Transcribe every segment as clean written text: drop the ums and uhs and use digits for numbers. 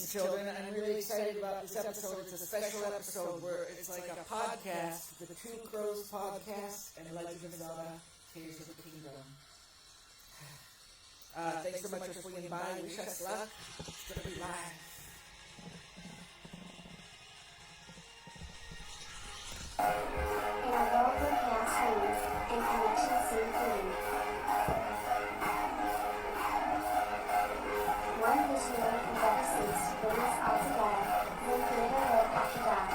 Greetings, children. I'm really excited about this episode. It's a special episode where it's like a podcast, the Two Crows podcast and Legend of Zelda, Tears of the Kingdom. Thanks so much for swinging by. Wish us luck. It's going to be live. In a world where chaos reigns and connections seem fleeting, one visionary endeavor seeks to bring us all together. Zen Theatre lit after dark.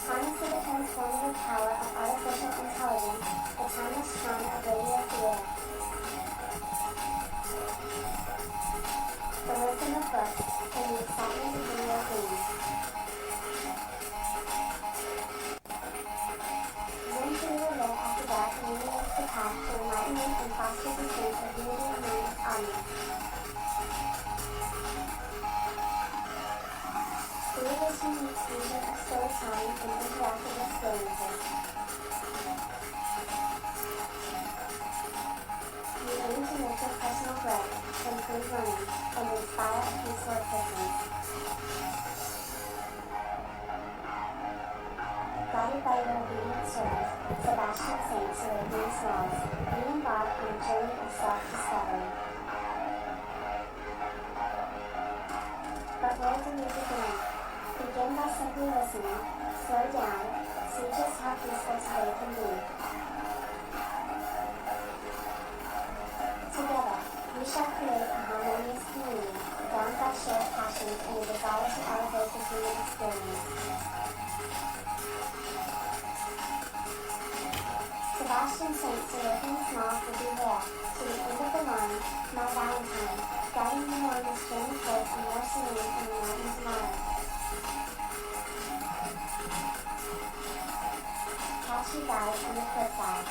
Harnessing the transformative power of artificial intelligence, the timeless charm of radio theater. The wisdom of books and the excitement of video games. Zen Theatre lit after dark illuminates the path to enlightenment and fosters a sense of unity among its audience. Theater's unique fusion of storytelling and interactive experiences. We aim to nurture personal growth, improve learning, and inspire a peaceful existence. Guided by your obedient servant, Sebastian Saint Seraphim Smalls, we embark on a journey of self-discovery. But where do we begin? Begin by simply listening, slow down, see just how peaceful today can be. Together, we shall create a harmonious community, bound by shared passions and a desire to elevate the human experience. Sebastian Saint Seraphim Smalls will be there, to the end of the line, my Valentine, guiding you on this journey towards a more serene and enlightened tomorrow. Catch you guys on the flip side.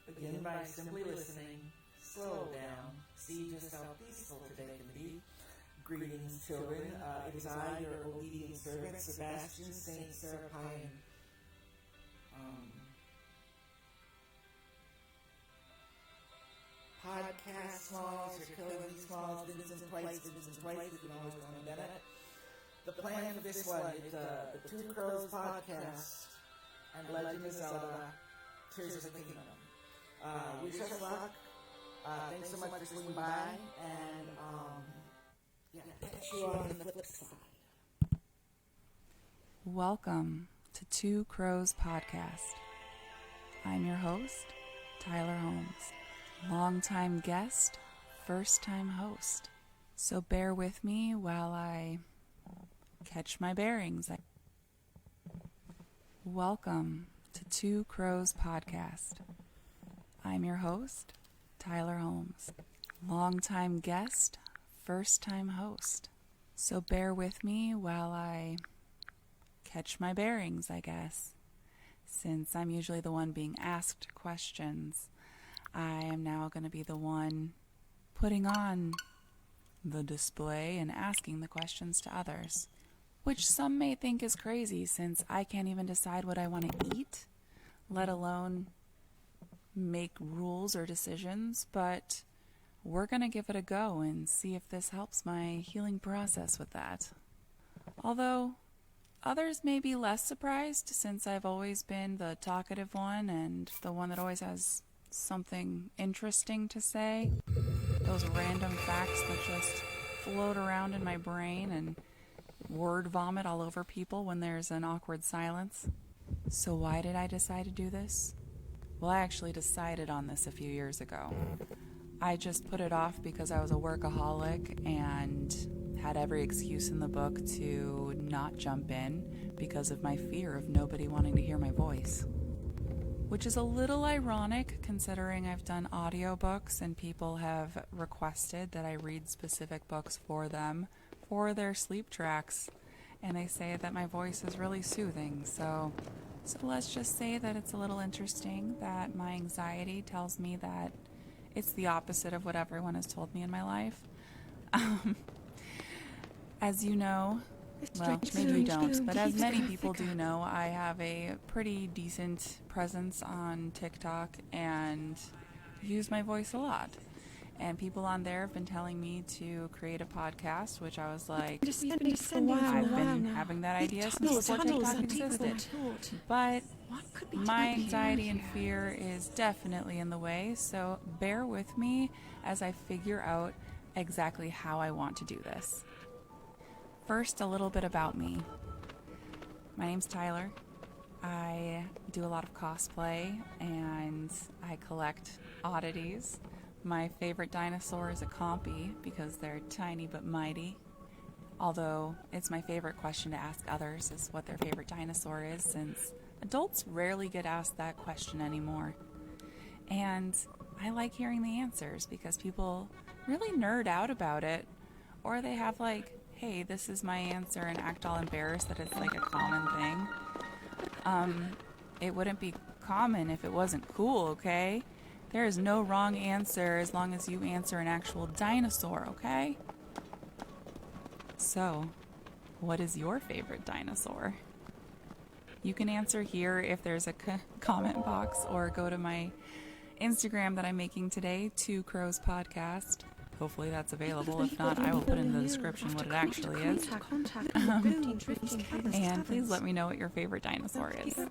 Begin by simply listening, slow down, see just how peaceful today can be. Greetings, children. It is I, your obedient servant, Sebastian Saint Seraphim. Podcast Smalls, you're killing these Smalls, Vincent Place, you can always call me Bennett. The plan for this one is the Two Crows podcast and Legend of Zelda, Tears of the Kingdom. Wish us luck. Thanks so much for swinging by, and catch you on the flip side. Welcome to Two Crows Podcast. I'm your host, Tyler Holmes. Longtime guest, first-time host. So bear with me while I catch my bearings. Welcome to Two Crows Podcast. I'm your host, Tyler Holmes. Longtime guest, first-time host. So bear with me while I catch my bearings, I guess. Since I'm usually the one being asked questions, I am now going to be the one putting on the display and asking the questions to others, which some may think is crazy since I can't even decide what I want to eat, let alone make rules or decisions, but we're going to give it a go and see if this helps my healing process with that. Although others may be less surprised since I've always been the talkative one and the one that always has something interesting to say. Those random facts that just float around in my brain and word vomit all over people when there's an awkward silence. So why did I decide to do this? Well, I actually decided on this a few years ago. I just put it off because I was a workaholic and had every excuse in the book to not jump in because of my fear of nobody wanting to hear my voice. Which is a little ironic considering I've done audiobooks and people have requested that I read specific books for them for their sleep tracks. And they say that my voice is really soothing. So let's just say that it's a little interesting that my anxiety tells me that it's the opposite of what everyone has told me in my life. As you know, well, maybe you don't, but as many people do know, I have a pretty decent presence on TikTok and use my voice a lot. And people on there have been telling me to create a podcast, which I was like, I've been having that idea since before TikTok existed. But my anxiety and fear is definitely in the way, so bear with me as I figure out exactly how I want to do this. First, a little bit about me. My name's Tyler. I do a lot of cosplay and I collect oddities. My favorite dinosaur is a compy because they're tiny but mighty. Although it's my favorite question to ask others is what their favorite dinosaur is, since adults rarely get asked that question anymore. And I like hearing the answers because people really nerd out about it, or they have like, hey, this is my answer, and act all embarrassed that it's like a common thing. It wouldn't be common if it wasn't cool, okay? There is no wrong answer as long as you answer an actual dinosaur, okay? So, what is your favorite dinosaur? You can answer here if there's a comment box, or go to my Instagram that I'm making today, 2 Crows Podcast. Hopefully that's available. If not, I will put in the description what it actually is. And please let me know what your favorite dinosaur is. I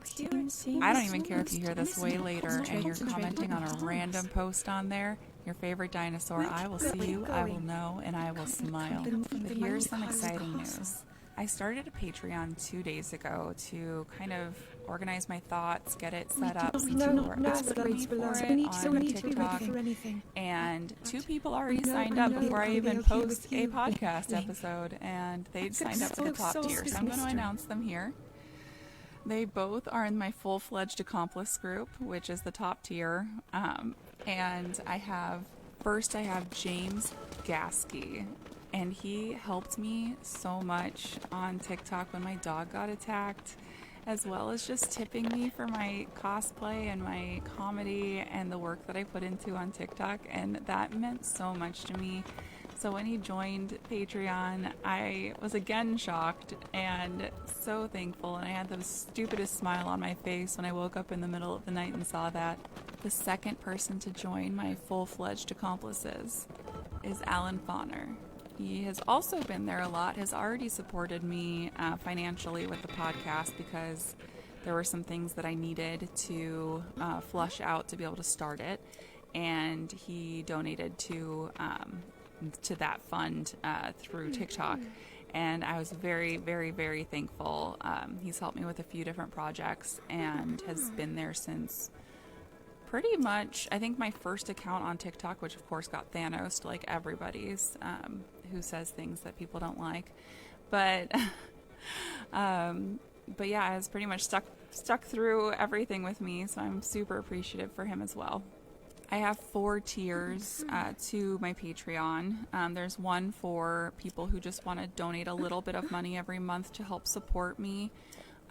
don't even care if you hear this way later and you're commenting on a random post on there. Your favorite dinosaur, I will see you, I will know, and I will smile. But here's some exciting news. I started a Patreon 2 days ago to kind of organize my thoughts, get it set up, since you were asking me for it on TikTok. And 2 people already signed up before I even post a podcast episode, and they signed up for the top tier. So I'm going to announce them here. They both are in my full-fledged accomplice group, which is the top tier. And I have James Gasky. And he helped me so much on TikTok when my dog got attacked, as well as just tipping me for my cosplay and my comedy and the work that I put into on TikTok. And that meant so much to me. So when he joined Patreon, I was again shocked and so thankful. And I had the stupidest smile on my face when I woke up in the middle of the night and saw that. The second person to join my full-fledged accomplices is Alan Fauner. He has also been there a lot, has already supported me financially with the podcast because there were some things that I needed to flush out to be able to start it. And he donated to that fund through TikTok. And I was very, very, very thankful. He's helped me with a few different projects and has been there since pretty much, I think, my first account on TikTok, which of course got Thanos like everybody's, who says things that people don't like, but yeah, has pretty much stuck through everything with me, so I'm super appreciative for him as well. I have 4 tiers to my Patreon. There's one for people who just want to donate a little bit of money every month to help support me.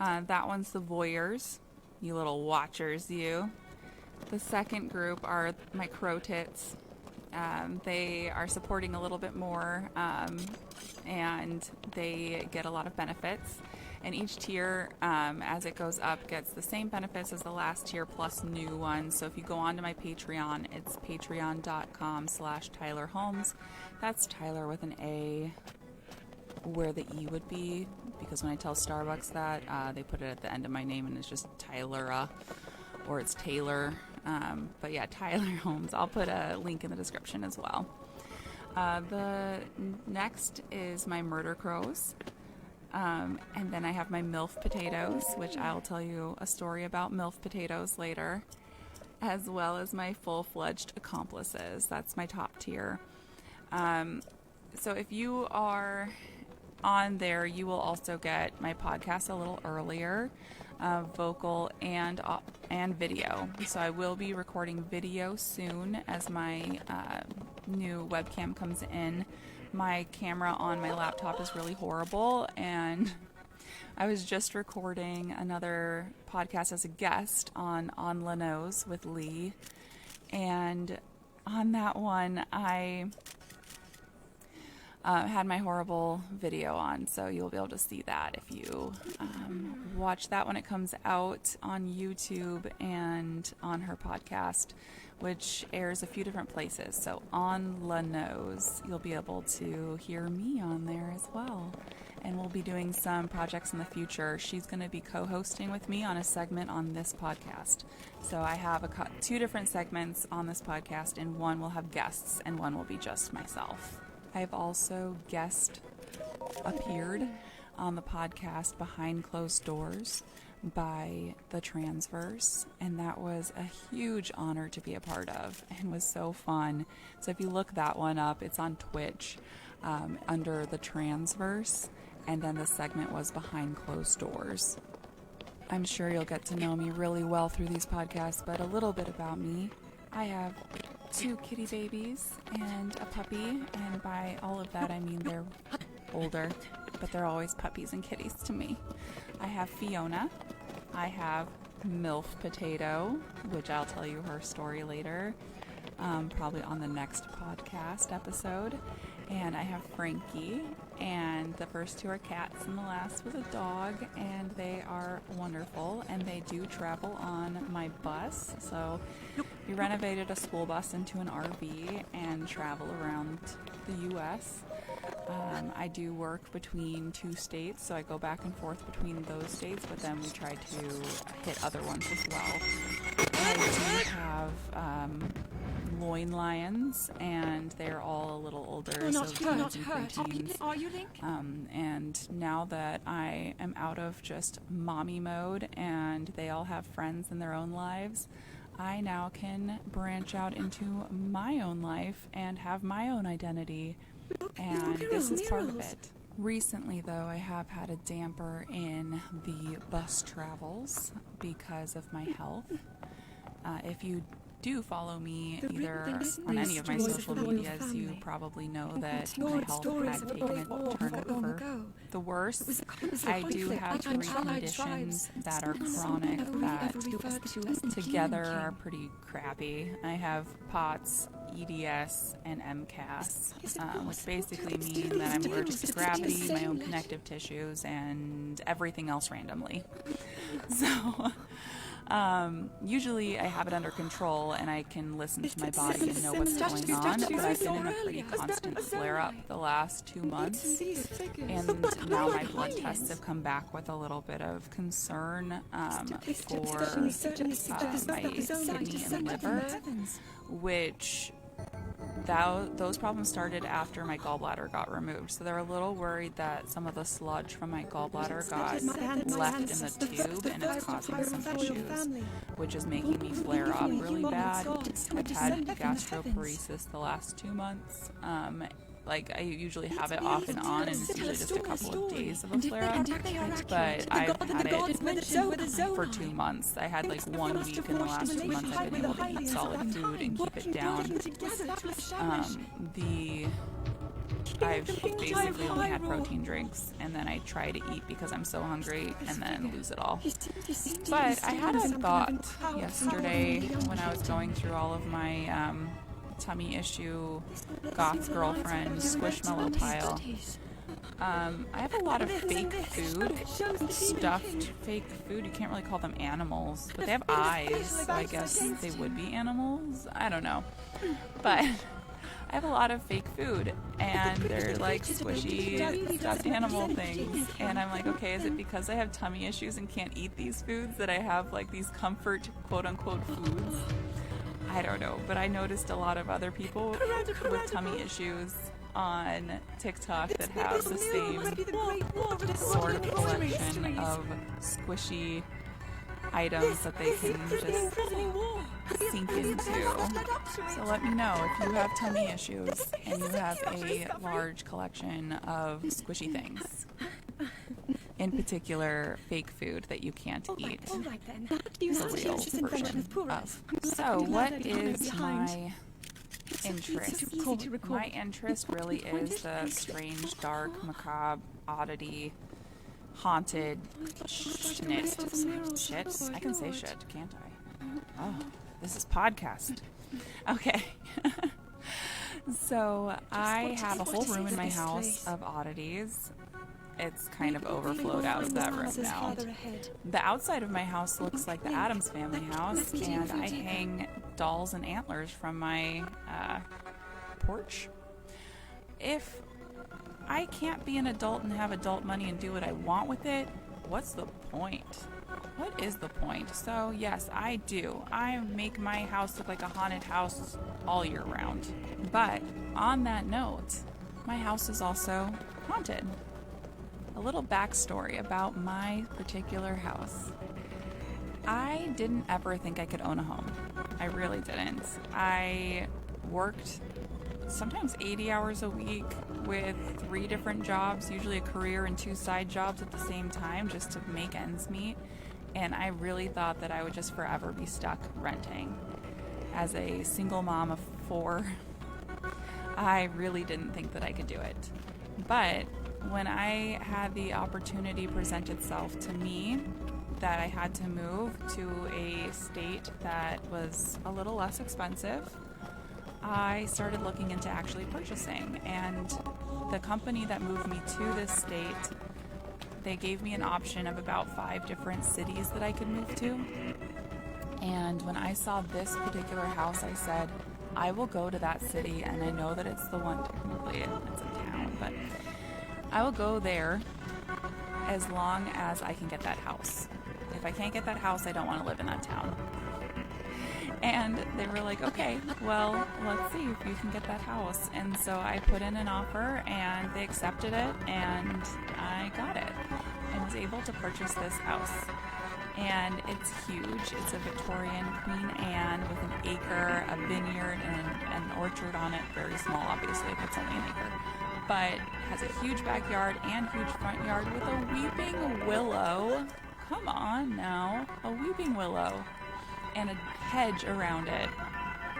That one's the voyeurs, you little watchers, you. The second group are my crow tits. They are supporting a little bit more, and they get a lot of benefits. And each tier, as it goes up, gets the same benefits as the last tier plus new ones. So if you go onto my Patreon, it's patreon.com/Tyler Holmes. That's Tyler with an A, where the E would be, because when I tell Starbucks that, they put it at the end of my name and it's just Tyler, or it's Taylor. But yeah, Tyler Holmes. I'll put a link in the description as well. The next is my murder crows. And then I have my MILF potatoes, which I'll tell you a story about MILF potatoes later, as well as my full-fledged accomplices. That's my top tier. So if you are on there, you will also get my podcast a little earlier, vocal and video. So I will be recording video soon as my new webcam comes in. My camera on my laptop is really horrible, and I was just recording another podcast as a guest on Leno's with Lee, and on that one I had my horrible video on, so you'll be able to see that if you watch that when it comes out on YouTube and on her podcast, which airs a few different places. So on La Nose, you'll be able to hear me on there as well. And we'll be doing some projects in the future. She's going to be co-hosting with me on a segment on this podcast. So I have two different segments on this podcast, and one will have guests, and one will be just myself. I've also guest appeared on the podcast Behind Closed Doors by the Transverse, and that was a huge honor to be a part of and was so fun. So if you look that one up, it's on Twitch under the Transverse, and then the segment was Behind Closed Doors. I'm sure you'll get to know me really well through these podcasts, but a little bit about me. I have 2 kitty babies and a puppy, and by all of that I mean they're older, but they're always puppies and kitties to me. I have Fiona. I have MILF Potato, which I'll tell you her story later, probably on the next podcast episode. And I have Frankie, and the first 2 are cats, and the last was a dog, and they are wonderful, and they do travel on my bus. So we renovated a school bus into an RV and travel around the U.S. I do work between 2 states, so I go back and forth between those states, but then we try to hit other ones as well. I do have loin lions, and they're all a little older, so teens and preteens. Are you, Link? And now that I am out of just mommy mode and they all have friends in their own lives, I now can branch out into my own life and have my own identity, and this is part of it. Recently, though, I have had a damper in the bus travels because of my health. If you do follow me either on any of my social medias, you probably know that my health had taken a turn for the worse. I do have 3 conditions that are chronic that together are pretty crappy. I have POTS, EDS, and MCAS, which basically mean that I'm allergic to gravity, my own connective tissues, and everything else randomly. So usually I have it under control and I can listen to my body and know what's going on, but I've been in a pretty constant flare-up the last 2 months, and now my blood tests have come back with a little bit of concern for my kidney and liver, which those problems started after my gallbladder got removed. So they're a little worried that some of the sludge from my gallbladder got left in the tube and it's causing some issues, which is making me flare up really bad. I've had gastroparesis the last 2 months. I usually have it off and on, and it's usually just a couple of days of a flare-up, but I've had it for 2 months. I had 1 week in the last 2 months I've been able to eat solid food and keep it down. I've basically only had protein drinks, and then I try to eat because I'm so hungry, and then lose it all. But I had a thought yesterday when I was going through all of my tummy issue, goth girlfriend, squishmallow pile. I have a lot of fake food, stuffed fake food. You can't really call them animals, but they have eyes, so I guess they would be animals. I don't know. But I have a lot of fake food, and they're squishy stuffed animal things. And I'm like, okay, is it because I have tummy issues and can't eat these foods that I have these comfort quote-unquote foods? I don't know, but I noticed a lot of other people with tummy issues on TikTok that have the same sort of collection of squishy items that they can just sink into. So let me know if you have tummy issues and you have a large collection of squishy things. In particular, fake food that you can't eat. The real version of. So, what is my interest? My interest really is the strange, dark, macabre, oddity, haunted shit. I can say shit, can't I? Oh, this is podcast. Okay. So I have a whole room in my house of oddities. It's kind of overflowed out of that room now. The outside of my house looks like the Addams Family house, and I hang dolls and antlers from my porch. If I can't be an adult and have adult money and do what I want with it, what's the point? What is the point? So yes, I do. I make my house look like a haunted house all year round. But on that note, my house is also haunted. A little backstory about my particular house. I didn't ever think I could own a home. I really didn't. I worked sometimes 80 hours a week with 3 different jobs, usually a career and 2 side jobs at the same time just to make ends meet. And I really thought that I would just forever be stuck renting. As a single mom of 4, I really didn't think that I could do it. But when I had the opportunity present itself to me that I had to move to a state that was a little less expensive, I started looking into actually purchasing. And the company that moved me to this state, they gave me an option of about 5 different cities that I could move to. And when I saw this particular house, I said, I will go to that city, and I know that it's the one, technically it's a town, but I will go there as long as I can get that house. If I can't get that house, I don't want to live in that town. And they were like, okay, well, let's see if you can get that house. And so I put in an offer, and they accepted it, and I got it. And was able to purchase this house. And it's huge. It's a Victorian Queen Anne with an acre, a vineyard, and an orchard on it. Very small, obviously, if it's only an acre. But has a huge backyard and huge front yard with a weeping willow. Come on now. A weeping willow. And a hedge around it.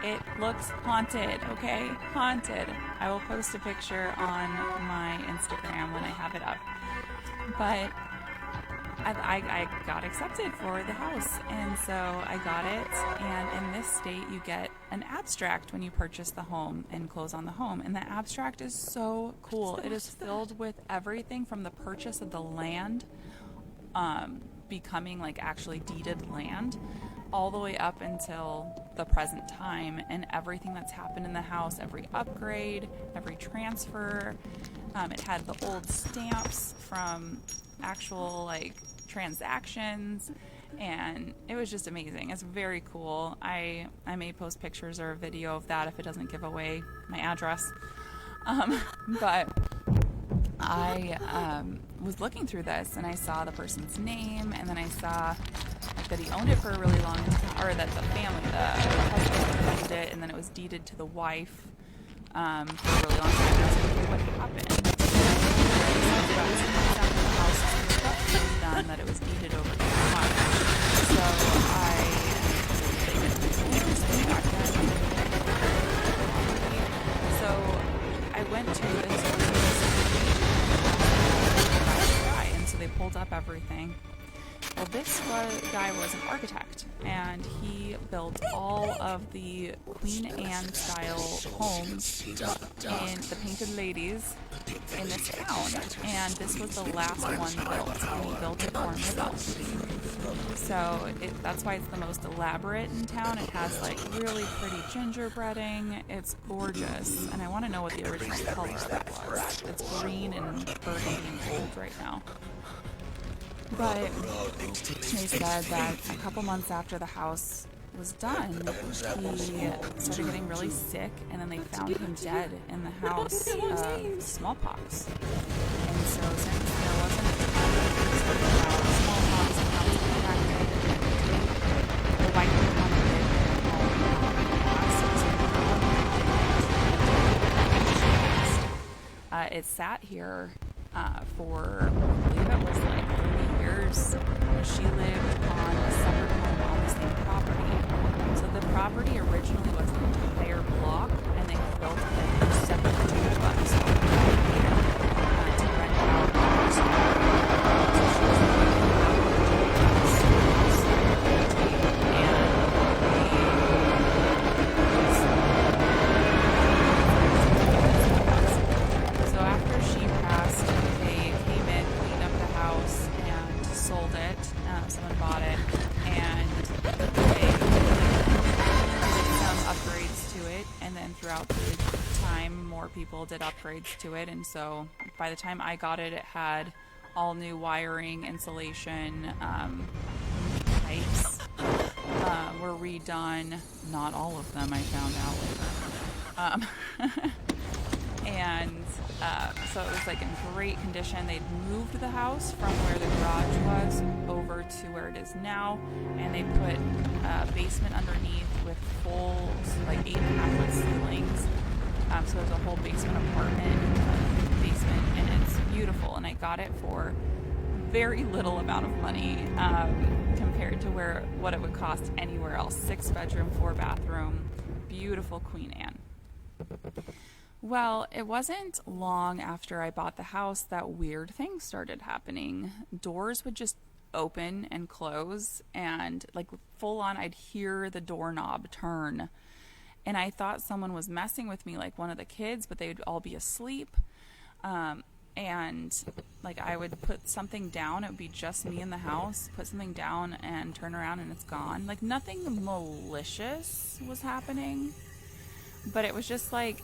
It looks haunted, okay? Haunted. I will post a picture on my Instagram when I have it up. But I got accepted for the house, and so I got it. And in this state, you get an abstract when you purchase the home and close on the home. And the abstract is so cool. It is filled with everything from the purchase of the land, becoming like actually deeded land, all the way up until the present time, and everything that's happened in the house, every upgrade, every transfer. It had the old stamps from actual like transactions, and it was just amazing. It's very cool. I may post pictures or a video of that if it doesn't give away my address. But I was looking through this, and I saw the person's name, and then I saw that he owned it for a really long time, or that the family, the husband owned it, and then it was deeded to the wife for a really long time. And I was like, okay, what happened? Done that it was deeded over to the mom. So I went to this guy, and so they pulled up everything. Well, this guy was an architect, and he built all of the Queen Anne style homes in the Painted Ladies in this town, and this was the last one built, and he built it for himself. So that's why it's the most elaborate in town. It has like really pretty gingerbreading. It's gorgeous, and I want to know what the original color of it was. It's green and burgundy and gold right now. But they said that a couple months after the house was done, he started getting really sick, and then they found him dead in the house of smallpox. And so since there wasn't a ton of research about smallpox and how it's contracted, the wife wanted it. It sat here for, I believe it was like 30 years. She lived on a separate home on the same property. So the property originally was an entire block, and they built a separate duplex to rent out. people did upgrades to it, and so by the time I got it, it had all new wiring, insulation, pipes were redone. Not all of them, I found out later. And so it was like in great condition. They'd moved the house from where the garage was over to where it is now, and they put a basement underneath with full, like 8.5-foot ceilings. So there's a whole basement apartment in the basement, and it's beautiful. And I got it for very little amount of money compared to what it would cost anywhere else. 6-bedroom, 4-bathroom, beautiful Queen Anne. Well, it wasn't long after I bought the house that weird things started happening. Doors would just open and close, and like full on, I'd hear the doorknob turn. And I thought someone was messing with me, like one of the kids, but they would all be asleep. And like I would put something down, it would be just me in the house, put something down and turn around and it's gone. Like nothing malicious was happening, but it was just like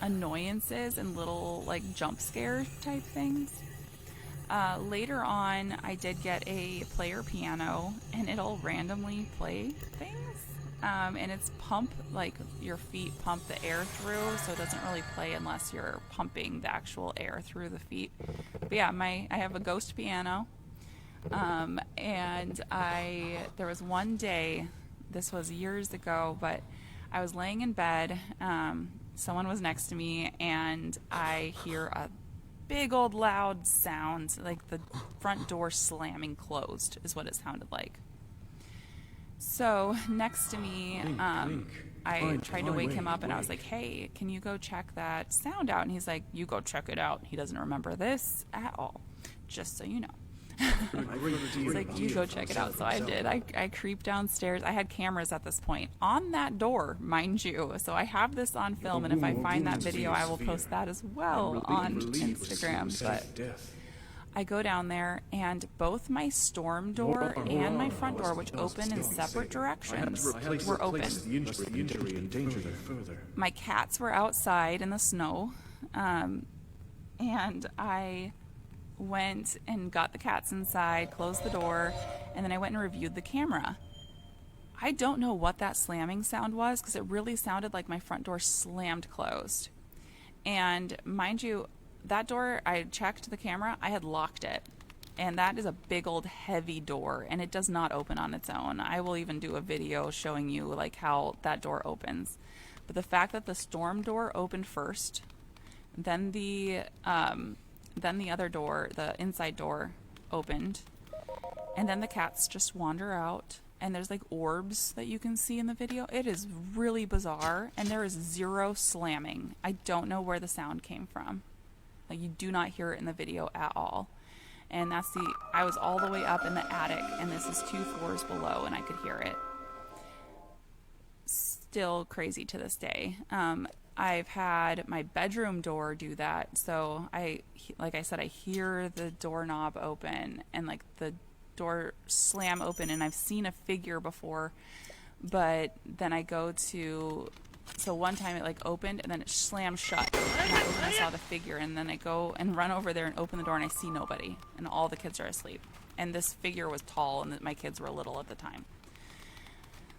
annoyances and little like jump scare type things. Later on, I did get a player piano, and it'll randomly play things. And it's like your feet pump the air through, so it doesn't really play unless you're pumping the actual air through the feet. But yeah, I have a ghost piano. And there was one day, this was years ago, but I was laying in bed, someone was next to me, and I hear a big old loud sound, like the front door slamming closed is what it sounded like. So next to me, I tried to wake him up, and I was like, hey, can you go check that sound out? And he's like, you go check it out. He doesn't remember this at all, just so you know. He's like, you go check it out. So I did. I creeped downstairs. I had cameras at this point on that door, mind you. So I have this on film, and if I find that video, I will post that as well on Instagram. But I go down there, and both my storm door and my front door, which open in separate directions, were open. My cats were outside in the snow, and I went and got the cats inside, closed the door, and then I went and reviewed the camera. I don't know what that slamming sound was, because it really sounded like my front door slammed closed. And mind you, that door, I checked the camera, I had locked it. And that is a big old heavy door, and it does not open on its own. I will even do a video showing you like how that door opens. But the fact that the storm door opened first, then the other door, the inside door, opened, and then the cats just wander out, and there's like orbs that you can see in the video. It is really bizarre, and there is zero slamming. I don't know where the sound came from. Like, you do not hear it in the video at all. And I was all the way up in the attic, and this is 2 floors below, and I could hear it. Still crazy to this day. I've had my bedroom door do that. So like I said, I hear the doorknob open and like the door slam open, and I've seen a figure before, but then so one time it like opened and then it slammed shut, and I saw the figure, and then I go and run over there and open the door, and I see nobody, and all the kids are asleep, and this figure was tall, and my kids were little at the time.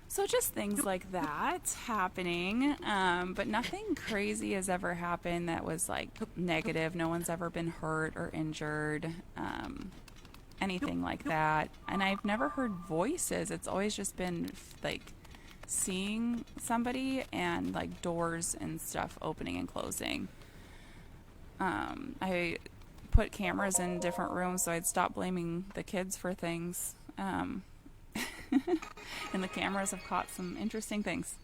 So just things like that happening, but nothing crazy has ever happened that was like negative. No one's ever been hurt or injured, anything like that. And I've never heard voices. It's always just been like seeing somebody and like doors and stuff opening and closing. I put cameras in different rooms so I'd stop blaming the kids for things. And the cameras have caught some interesting things.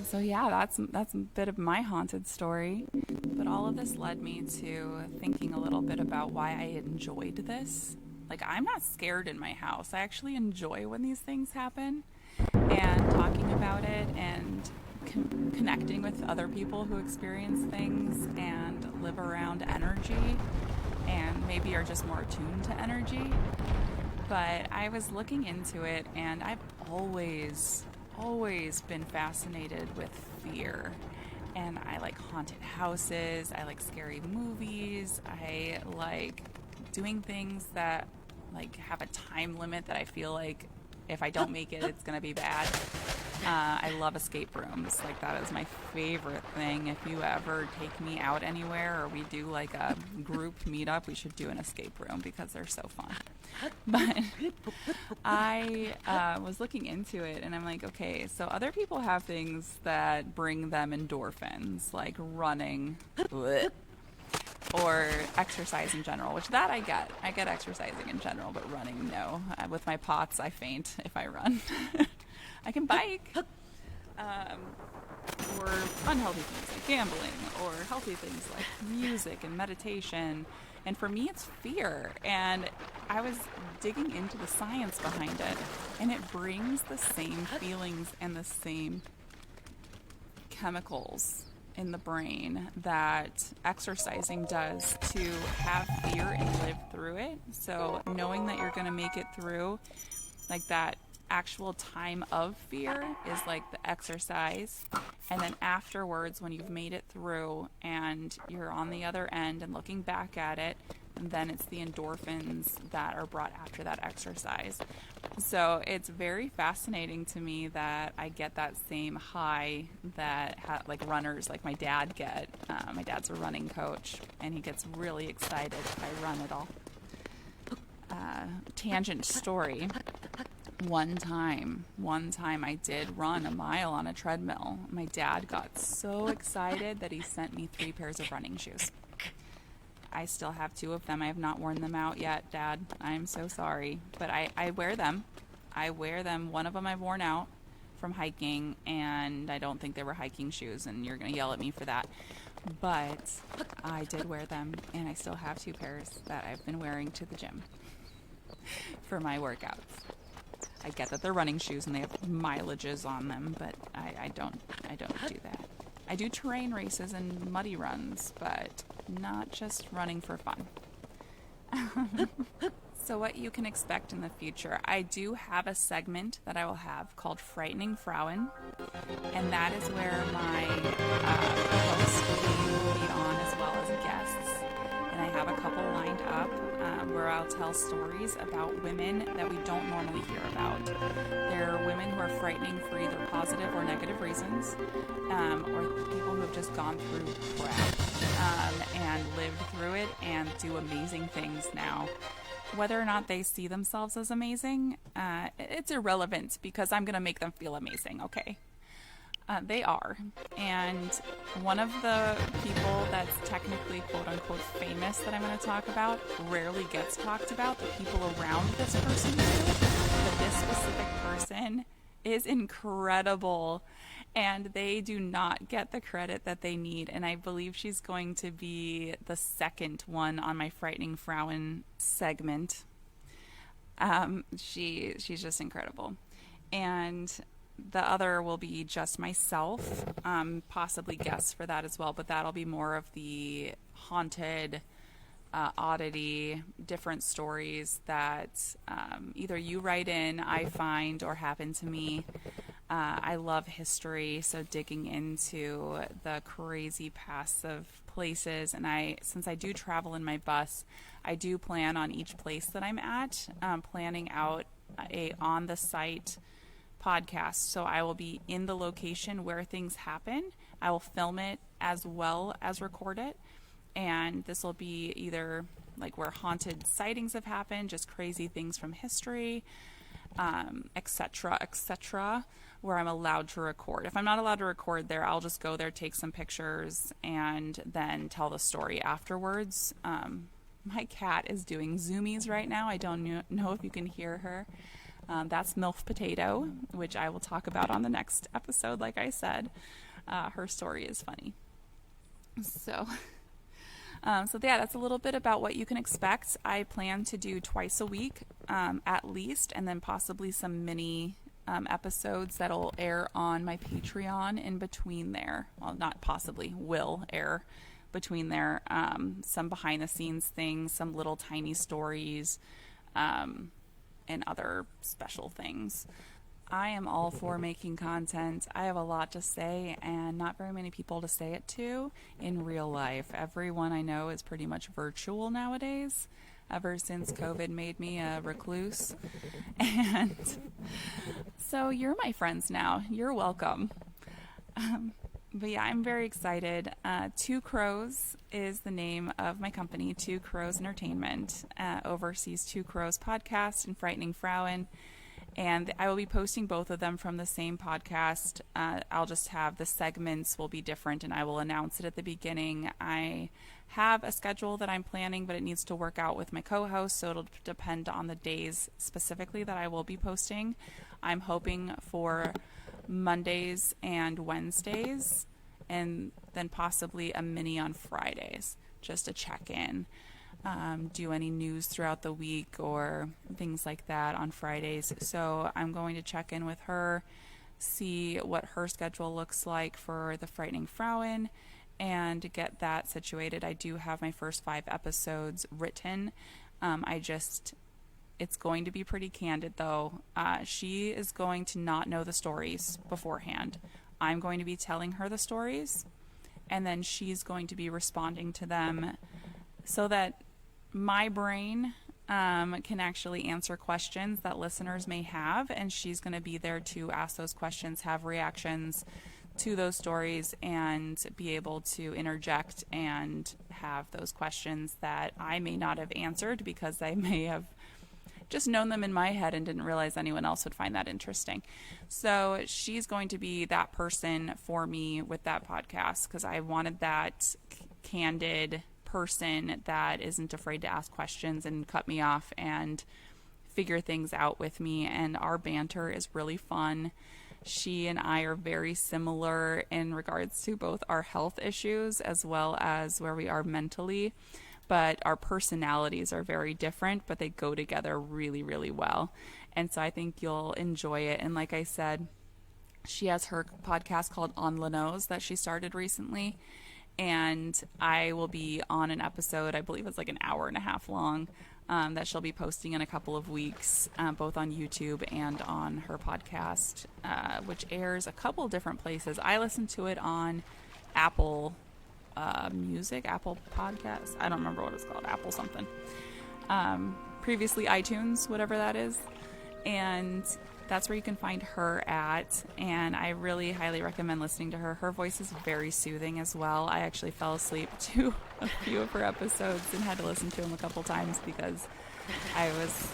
So yeah, that's a bit of my haunted story. But all of this led me to thinking a little bit about why I enjoyed this. Like, I'm not scared in my house. I actually enjoy when these things happen, and talking about it and connecting with other people who experience things and live around energy and maybe are just more attuned to energy. But I was looking into it, and I've always been fascinated with fear. And I like haunted houses. I like scary movies. I like doing things that like have a time limit that I feel like if I don't make it, it's going to be bad. I love escape rooms. Like, that is my favorite thing. If you ever take me out anywhere or we do like a group meetup, we should do an escape room because they're so fun. But I was looking into it and I'm like, okay, so other people have things that bring them endorphins, like running or exercise in general, which that I get. I get exercising in general, but running, no. With my POTS, I faint if I run. I can bike, or unhealthy things like gambling, or healthy things like music and meditation. And for me, it's fear. And I was digging into the science behind it, and it brings the same feelings and the same chemicals in the brain that exercising does to have fear and live through it. So knowing that you're going to make it through, like that actual time of fear is like the exercise, and then afterwards when you've made it through and you're on the other end and looking back at it, and then it's the endorphins that are brought after that exercise. So it's very fascinating to me that I get that same high that like runners like my dad get. My dad's a running coach and he gets really excited if I run at all. Tangent story. One time I did run a mile on a treadmill. My dad got so excited that he sent me 3 pairs of running shoes. I still have 2 of them. I have not worn them out yet, Dad. I'm so sorry. But I wear them. I wear them. One of them I've worn out from hiking, and I don't think they were hiking shoes, and you're going to yell at me for that. But I did wear them, and I still have 2 pairs that I've been wearing to the gym for my workouts. I get that they're running shoes and they have mileages on them, but I don't do that. I do terrain races and muddy runs, but not just running for fun. So what you can expect in the future, I do have a segment that I will have called Frightening Frauen, and that is where my host will be on as well as guests. And I have a couple lined up where I'll tell stories about women that we don't normally hear about. They're women who are frightening for either positive or negative reasons, or people who have just gone through crap and lived through it and do amazing things now. Whether or not they see themselves as amazing, it's irrelevant because I'm going to make them feel amazing, okay? They are. And one of the people that's technically quote-unquote famous that I'm going to talk about rarely gets talked about. The people around this person do. But this specific person is incredible, and they do not get the credit that they need. And I believe she's going to be the second one on my Frightening Frauen segment. She's just incredible. And the other will be just myself, possibly guests for that as well, but that'll be more of the haunted, oddity, different stories that either you write in, I find, or happen to me. I love history, so digging into the crazy pasts of places, and since I do travel in my bus, I do plan on each place that I'm at, planning out a on-the-site podcast. So I will be in the location where things happen. I will film it as well as record it. And this will be either like where haunted sightings have happened, just crazy things from history, etc., where I'm allowed to record. If I'm not allowed to record there, I'll just go there, take some pictures, and then tell the story afterwards. My cat is doing zoomies right now. I don't know if you can hear her. That's MILF Potato, which I will talk about on the next episode, like I said. Her story is funny. So yeah, that's a little bit about what you can expect. I plan to do twice a week, at least, and then possibly some mini episodes that'll air on my Patreon in between there. Well, not possibly, will air between there. Some behind-the-scenes things, some little tiny stories, and other special things. I am all for making content. I have a lot to say and not very many people to say it to in real life. Everyone I know is pretty much virtual nowadays, ever since COVID made me a recluse. And so you're my friends now. You're welcome. But yeah, I'm very excited. Two Crows is the name of my company, Two Crows Entertainment, oversees Two Crows podcast and Frightening Frauen. And I will be posting both of them from the same podcast. I'll just have the segments will be different, and I will announce it at the beginning. I have a schedule that I'm planning, but it needs to work out with my co-host, so it'll depend on the days specifically that I will be posting. I'm hoping for Mondays and Wednesdays, and then possibly a mini on Fridays, just to check in. Do any news throughout the week or things like that on Fridays. So I'm going to check in with her, see what her schedule looks like for the Frightening Frauen, and get that situated. I do have my first 5 episodes written. It's going to be pretty candid though. She is going to not know the stories beforehand. I'm going to be telling her the stories, and then she's going to be responding to them so that my brain can actually answer questions that listeners may have, and she's going to be there to ask those questions, have reactions to those stories, and be able to interject and have those questions that I may not have answered because I may have just known them in my head and didn't realize anyone else would find that interesting. So she's going to be that person for me with that podcast, because I wanted that candid person that isn't afraid to ask questions and cut me off and figure things out with me. And our banter is really fun. She and I are very similar in regards to both our health issues as well as where we are mentally, but our personalities are very different, but they go together really, really well. And so I think you'll enjoy it. And like I said, she has her podcast called On the Nose that she started recently, and I will be on an episode, I believe it's like an hour and a half long, that she'll be posting in a couple of weeks, both on YouTube and on her podcast, which airs a couple different places. I listen to it on Apple Music, Apple Podcasts. I don't remember what it's called, Apple something. Previously iTunes, whatever that is. And that's where you can find her at, and I really highly recommend listening to her. Her voice is very soothing as well. I actually fell asleep to a few of her episodes and had to listen to them a couple times because I was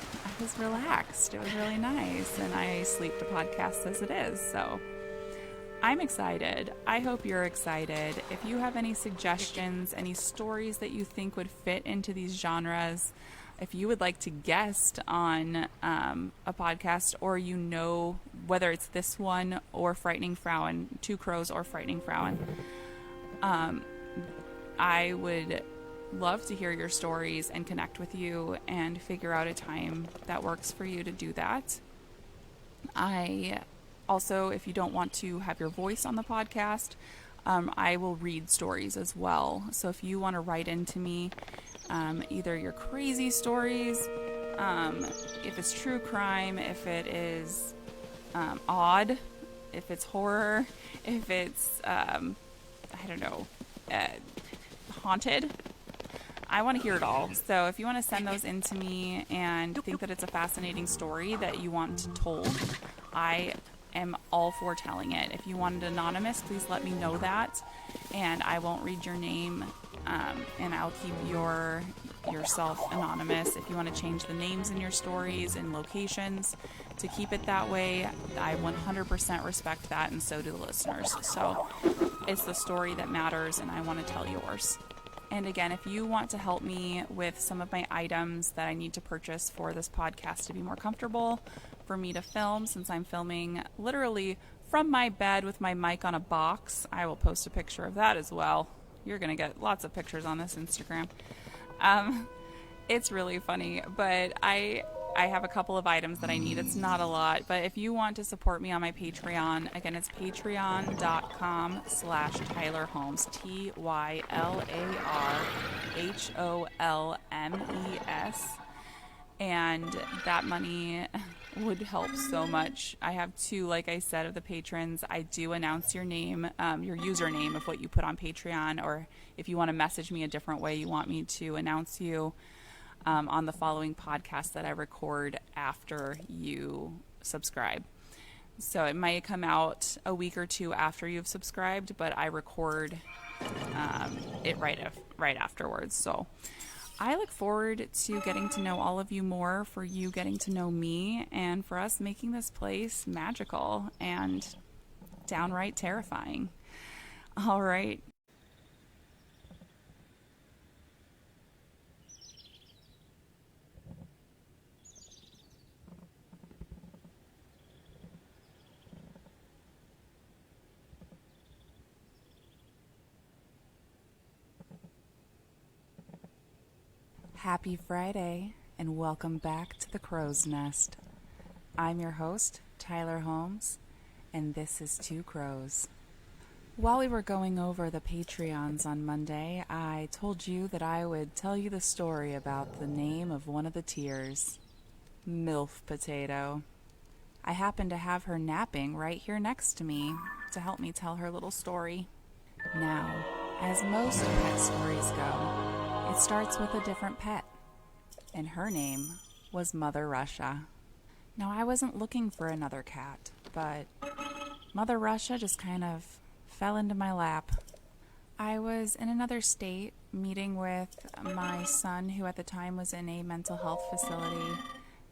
relaxed. It was really nice, and I sleep to podcasts as it is. So I'm excited. I hope you're excited. If you have any suggestions, any stories that you think would fit into these genres, if you would like to guest on a podcast, or whether it's this one or Frightening Frauen, Two Crows or Frightening Frauen, I would love to hear your stories and connect with you and figure out a time that works for you to do that. I also, if you don't want to have your voice on the podcast, I will read stories as well. So if you want to write into me, either your crazy stories, if it's true crime, if it is odd, if it's horror, if it's, haunted, I want to hear it all. So if you want to send those in to me and think that it's a fascinating story that you want told, I am all for telling it. If you want it anonymous, please let me know that, and I won't read your name, and I'll keep yourself anonymous. If you want to change the names in your stories and locations to keep it that way, I 100% respect that, and so do the listeners. So it's the story that matters, and I want to tell yours. And again, if you want to help me with some of my items that I need to purchase for this podcast to be more comfortable for me to film, since I'm filming literally from my bed with my mic on a box, I will post a picture of that as well. You're going to get lots of pictures on this Instagram. It's really funny, but I have a couple of items that I need. It's not a lot, but if you want to support me on my Patreon, again, it's patreon.com/Tyler Holmes, TYLARHOLMES. And that money would help so much. I have two, like I said, of the patrons. I do announce your name, your username of what you put on Patreon, or if you want to message me a different way you want me to announce you on the following podcast that I record after you subscribe. So it might come out a week or two after you've subscribed, but I record it right afterwards. So I look forward to getting to know all of you more, for you getting to know me, and for us making this place magical and downright terrifying. All right. Happy Friday, and welcome back to the Crow's Nest. I'm your host, Tyler Holmes, and this is Two Crows. While we were going over the Patreons on Monday, I told you that I would tell you the story about the name of one of the tiers, MILF Potato. I happen to have her napping right here next to me to help me tell her little story. Now, as most pet stories go, it starts with a different pet, and her name was Mother Russia. Now, I wasn't looking for another cat, but Mother Russia just kind of fell into my lap. I was in another state meeting with my son, who at the time was in a mental health facility,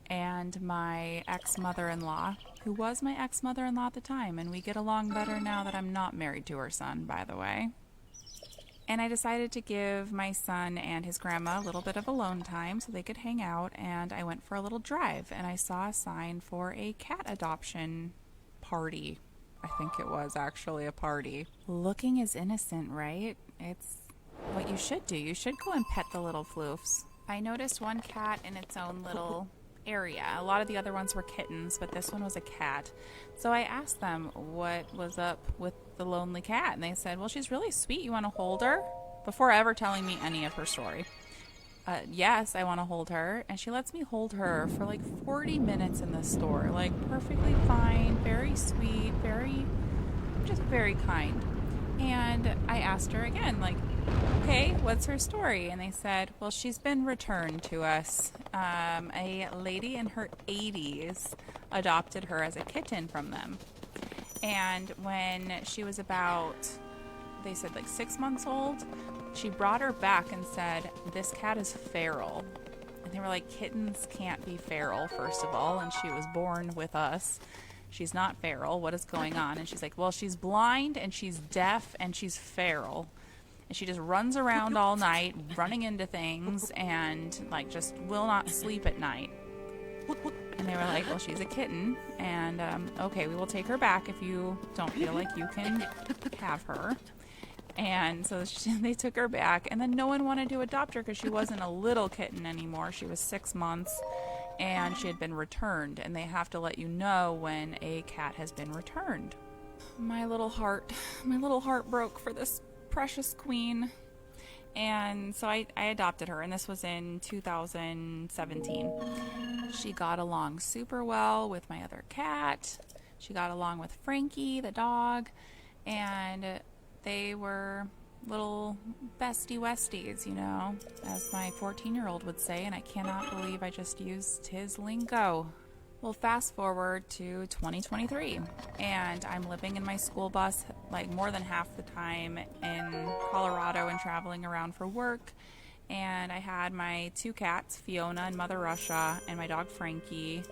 and my ex-mother-in-law, who was my ex-mother-in-law at the time, and we get along better now that I'm not married to her son, by the way. And I decided to give my son and his grandma a little bit of alone time so they could hang out, and I went for a little drive, and I saw a sign for a cat adoption party. I think it was actually a party. Looking is innocent, right? It's what you should do. You should go and pet the little floofs. I noticed one cat in its own little area. A lot of the other ones were kittens, but this one was a cat. So I asked them what was up with the lonely cat, and they said, well, she's really sweet. You want to hold her? Before ever telling me any of her story. Yes, I want to hold her. And she lets me hold her for like 40 minutes in the store. Like, perfectly fine, very sweet, just very kind. And I asked her again, like, okay, what's her story? And they said, well, she's been returned to us. A lady in her 80s adopted her as a kitten from them. And when she was about, they said like 6 months old, she brought her back and said, this cat is feral. And they were like, kittens can't be feral, first of all, and she was born with us. She's not feral. What is going on? And she's like, well, she's blind and she's deaf and she's feral. And she just runs around all night, running into things, and like just will not sleep at night. And they were like, well, she's a kitten, and okay, we will take her back if you don't feel like you can have her. And so they took her back, and then no one wanted to adopt her because she wasn't a little kitten anymore. She was 6 months, and she had been returned, and they have to let you know when a cat has been returned. My little heart broke for this precious queen. And so I adopted her, and this was in 2017. She got along super well with my other cat. She got along with Frankie, the dog, and they were little bestie westies, you know, as my 14-year-old would say, and I cannot believe I just used his lingo. Well, fast forward to 2023, and I'm living in my school bus like more than half the time in Colorado and traveling around for work. And I had my two cats, Fiona and Mother Russia, and my dog Frankie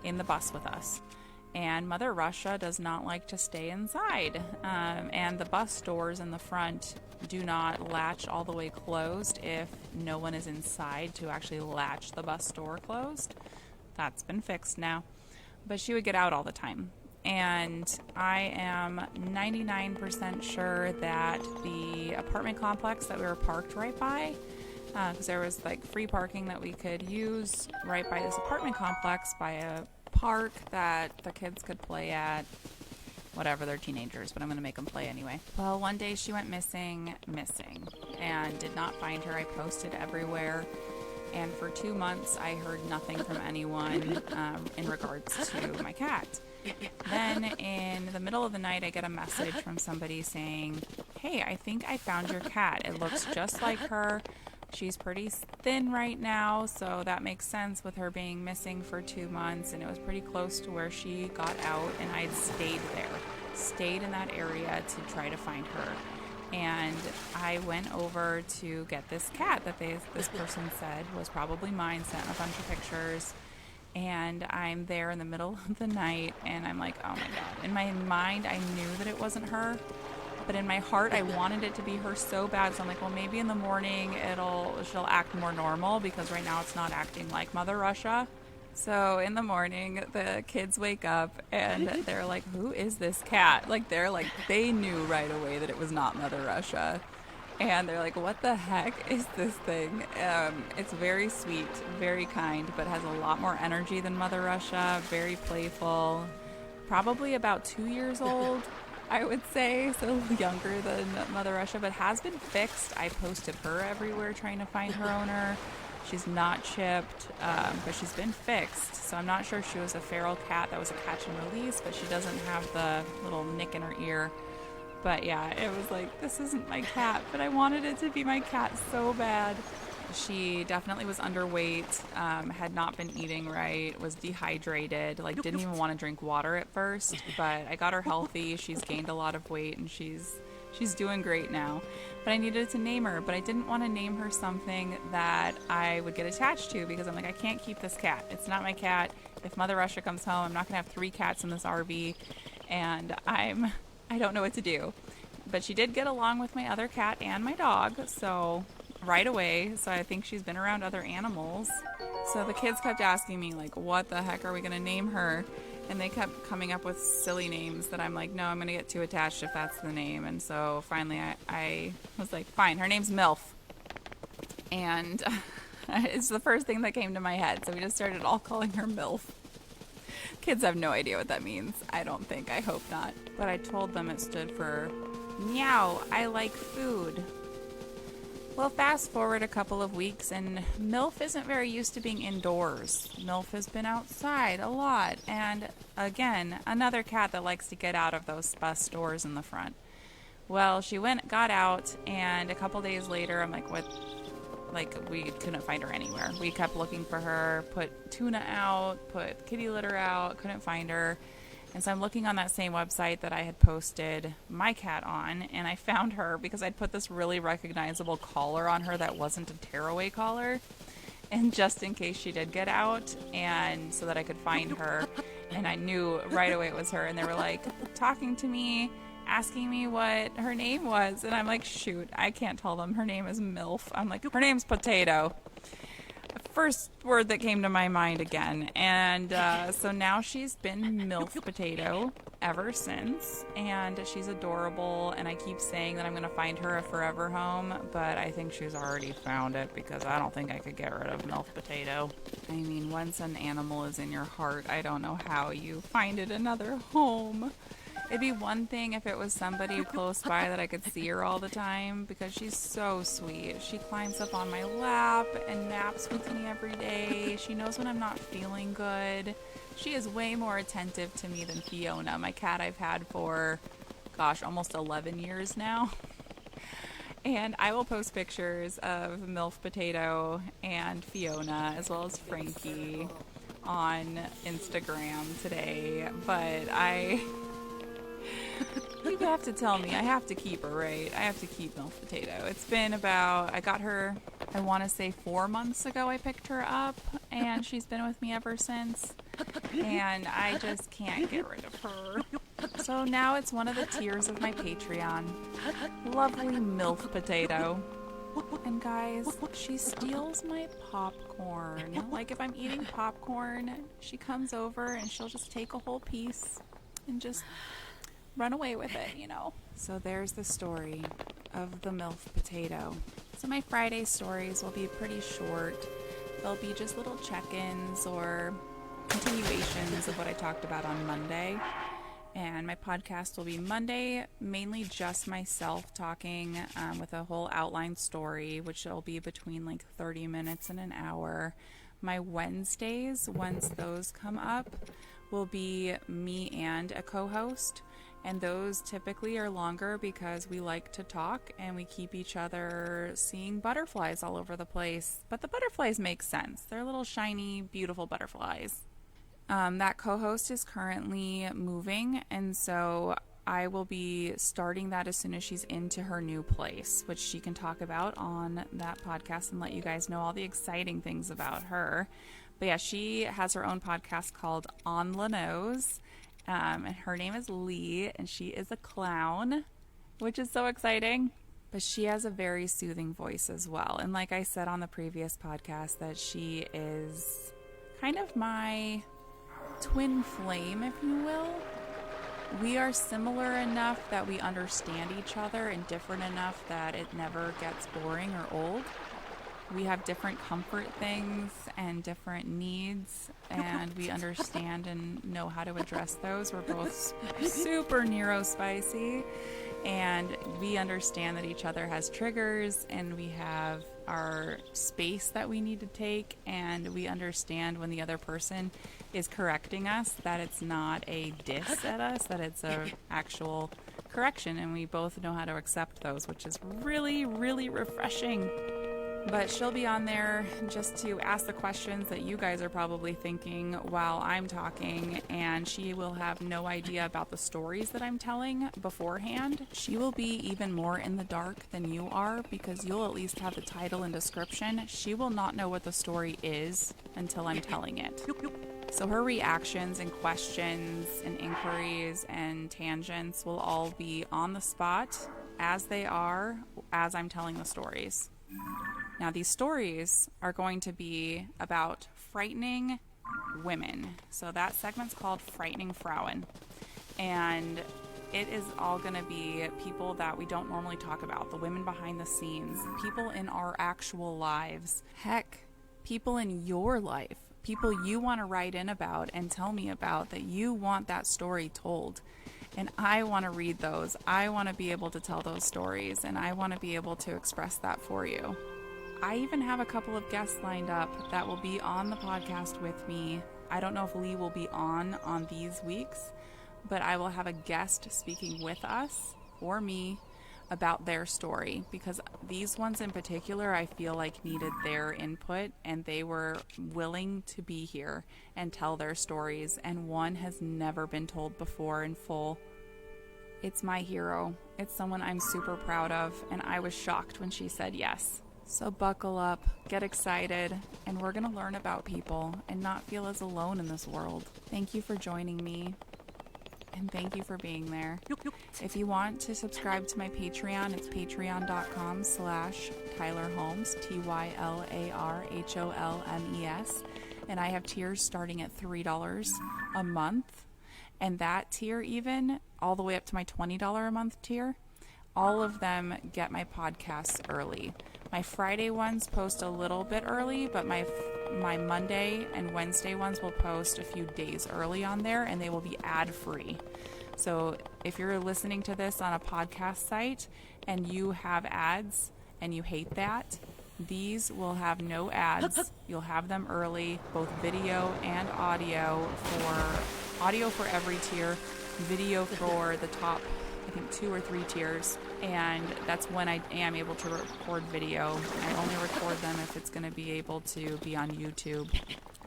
in the bus with us. And Mother Russia does not like to stay inside. And the bus doors in the front do not latch all the way closed if no one is inside to actually latch the bus door closed. That's been fixed now. But she would get out all the time. And I am 99% sure that the apartment complex that we were parked right by, because there was like free parking that we could use right by this apartment complex by a park that the kids could play at. Whatever, they're teenagers, but I'm going to make them play anyway. Well, one day she went missing, and did not find her. I posted everywhere. and for 2 months I heard nothing from anyone in regards to my cat. Then in the middle of the night I get a message from somebody saying, hey, I think I found your cat. It looks just like her. She's pretty thin right now, so that makes sense with her being missing for 2 months, and it was pretty close to where she got out, and I had stayed in that area to try to find her. And I went over to get this cat that this person said was probably mine, sent a bunch of pictures, and I'm there in the middle of the night, and I'm like, oh my God. In my mind, I knew that it wasn't her, but in my heart, I wanted it to be her so bad. So I'm like, well, maybe in the morning she'll act more normal, because right now it's not acting like Mother Russia. So in the morning, the kids wake up and they're like, who is this cat? Like, they knew right away that it was not Mother Russia. And they're like, what the heck is this thing? It's very sweet, very kind, but has a lot more energy than Mother Russia. Very playful. Probably about 2 years old, I would say. So younger than Mother Russia, but has been fixed. I posted her everywhere trying to find her owner. She's not chipped, but she's been fixed. So I'm not sure if she was a feral cat that was a catch and release, but she doesn't have the little nick in her ear. But yeah, it was like, this isn't my cat, but I wanted it to be my cat so bad. She definitely was underweight, had not been eating right, was dehydrated, like didn't even want to drink water at first, but I got her healthy. She's gained a lot of weight, and she's doing great now. But I needed to name her, but I didn't want to name her something that I would get attached to, because I'm like, I can't keep this cat. It's not my cat. If Mother Russia comes home, I'm not going to have 3 cats in this RV, and I don't know what to do. But she did get along with my other cat and my dog, so right away. So I think she's been around other animals. So the kids kept asking me, like, what the heck are we going to name her? And they kept coming up with silly names that I'm like, no, I'm going to get too attached if that's the name. And so finally I was like, fine, her name's MILF. And it's the first thing that came to my head. So we just started all calling her MILF. Kids have no idea what that means. I don't think. I hope not. But I told them it stood for, meow, I like food. Well, fast forward a couple of weeks, and MILF isn't very used to being indoors. MILF has been outside a lot, and again, another cat that likes to get out of those bus doors in the front. Well, she got out, and a couple days later, I'm like, what? Like, we couldn't find her anywhere. We kept looking for her, put tuna out, put kitty litter out, couldn't find her. And so I'm looking on that same website that I had posted my cat on, and I found her because I'd put this really recognizable collar on her that wasn't a tearaway collar, and just in case she did get out, and so that I could find her. And I knew right away it was her, and they were like talking to me, asking me what her name was, and I'm like, shoot, I can't tell them. Her name is MILF. I'm like, her name's Potato. First word that came to my mind again. And so now she's been MILF Potato ever since, and she's adorable, and I keep saying that I'm going to find her a forever home, but I think she's already found it, because I don't think I could get rid of MILF Potato. I mean, once an animal is in your heart, I don't know how you find it another home. It'd be one thing if it was somebody close by that I could see her all the time, because she's so sweet. She climbs up on my lap and naps with me every day. She knows when I'm not feeling good. She is way more attentive to me than Fiona, my cat I've had for, almost 11 years now. And I will post pictures of MILF Potato and Fiona, as well as Frankie, on Instagram today. But you have to tell me. I have to keep her, right? I have to keep MILF Potato. It's been I got her, I want to say 4 months ago I picked her up, and she's been with me ever since. And I just can't get rid of her. So now it's one of the tiers of my Patreon. Lovely MILF Potato. And guys, she steals my popcorn. Like, if I'm eating popcorn, she comes over and she'll just take a whole piece and just run away with it, you know. So there's the story of the MILF Potato. So my Friday stories will be pretty short. They'll be just little check-ins or continuations of what I talked about on Monday. And my podcast will be Monday, mainly just myself talking with a whole outline story, which will be between like 30 minutes and an hour. My Wednesdays, once those come up, will be me and a co-host. And those typically are longer because we like to talk and we keep each other seeing butterflies all over the place. But the butterflies make sense. They're little shiny, beautiful butterflies. That co-host is currently moving, and so I will be starting that as soon as she's into her new place, which she can talk about on that podcast and let you guys know all the exciting things about her. But yeah, she has her own podcast called On the Nose, and her name is Lee, and she is a clown, which is so exciting. But she has a very soothing voice as well. And like I said on the previous podcast, that she is kind of my twin flame, if you will. We are similar enough that we understand each other and different enough that it never gets boring or old. We have different comfort things and different needs, and we understand and know how to address those. We're both super neurospicy, and we understand that each other has triggers, and we have our space that we need to take, and we understand when the other person is correcting us that it's not a diss at us, that it's a actual correction, and we both know how to accept those, which is really, really refreshing. But she'll be on there just to ask the questions that you guys are probably thinking while I'm talking, and she will have no idea about the stories that I'm telling beforehand. She will be even more in the dark than you are because you'll at least have the title and description. She will not know what the story is until I'm telling it. So her reactions and questions and inquiries and tangents will all be on the spot as they are as I'm telling the stories. Now, these stories are going to be about frightening women. So that segment's called Frightening Frauen. And it is all going to be people that we don't normally talk about, the women behind the scenes, people in our actual lives. Heck, people in your life, people you want to write in about and tell me about that you want that story told. And I want to read those. I want to be able to tell those stories, and I want to be able to express that for you. I even have a couple of guests lined up that will be on the podcast with me. I don't know if Lee will be on these weeks, but I will have a guest speaking with us or me about their story, because these ones in particular I feel like needed their input, and they were willing to be here and tell their stories, and one has never been told before in full. It's my hero. It's someone I'm super proud of, and I was shocked when she said yes. So buckle up, get excited, and we're going to learn about people and not feel as alone in this world. Thank you for joining me, and thank you for being there. If you want to subscribe to my Patreon, it's patreon.com/Tyler Holmes, TYLARHOLMES, and I have tiers starting at $3 a month, and that tier even all the way up to my $20 a month tier, all of them get my podcasts early. My Friday ones post a little bit early, but my Monday and Wednesday ones will post a few days early on there, and they will be ad-free. So if you're listening to this on a podcast site and you have ads and you hate that, these will have no ads. You'll have them early, both video and audio for every tier, video for the top, I think 2 or 3 tiers, and that's when I am able to record video. I only record them if it's going to be able to be on YouTube.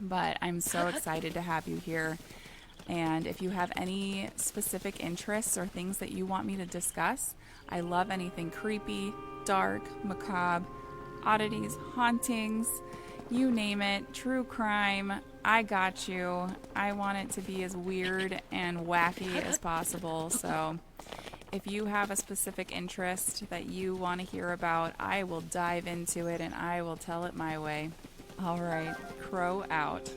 But I'm so excited to have you here. And if you have any specific interests or things that you want me to discuss, I love anything creepy, dark, macabre, oddities, hauntings, you name it, true crime, I got you. I want it to be as weird and wacky as possible. So if you have a specific interest that you want to hear about, I will dive into it and I will tell it my way. All right, crow out.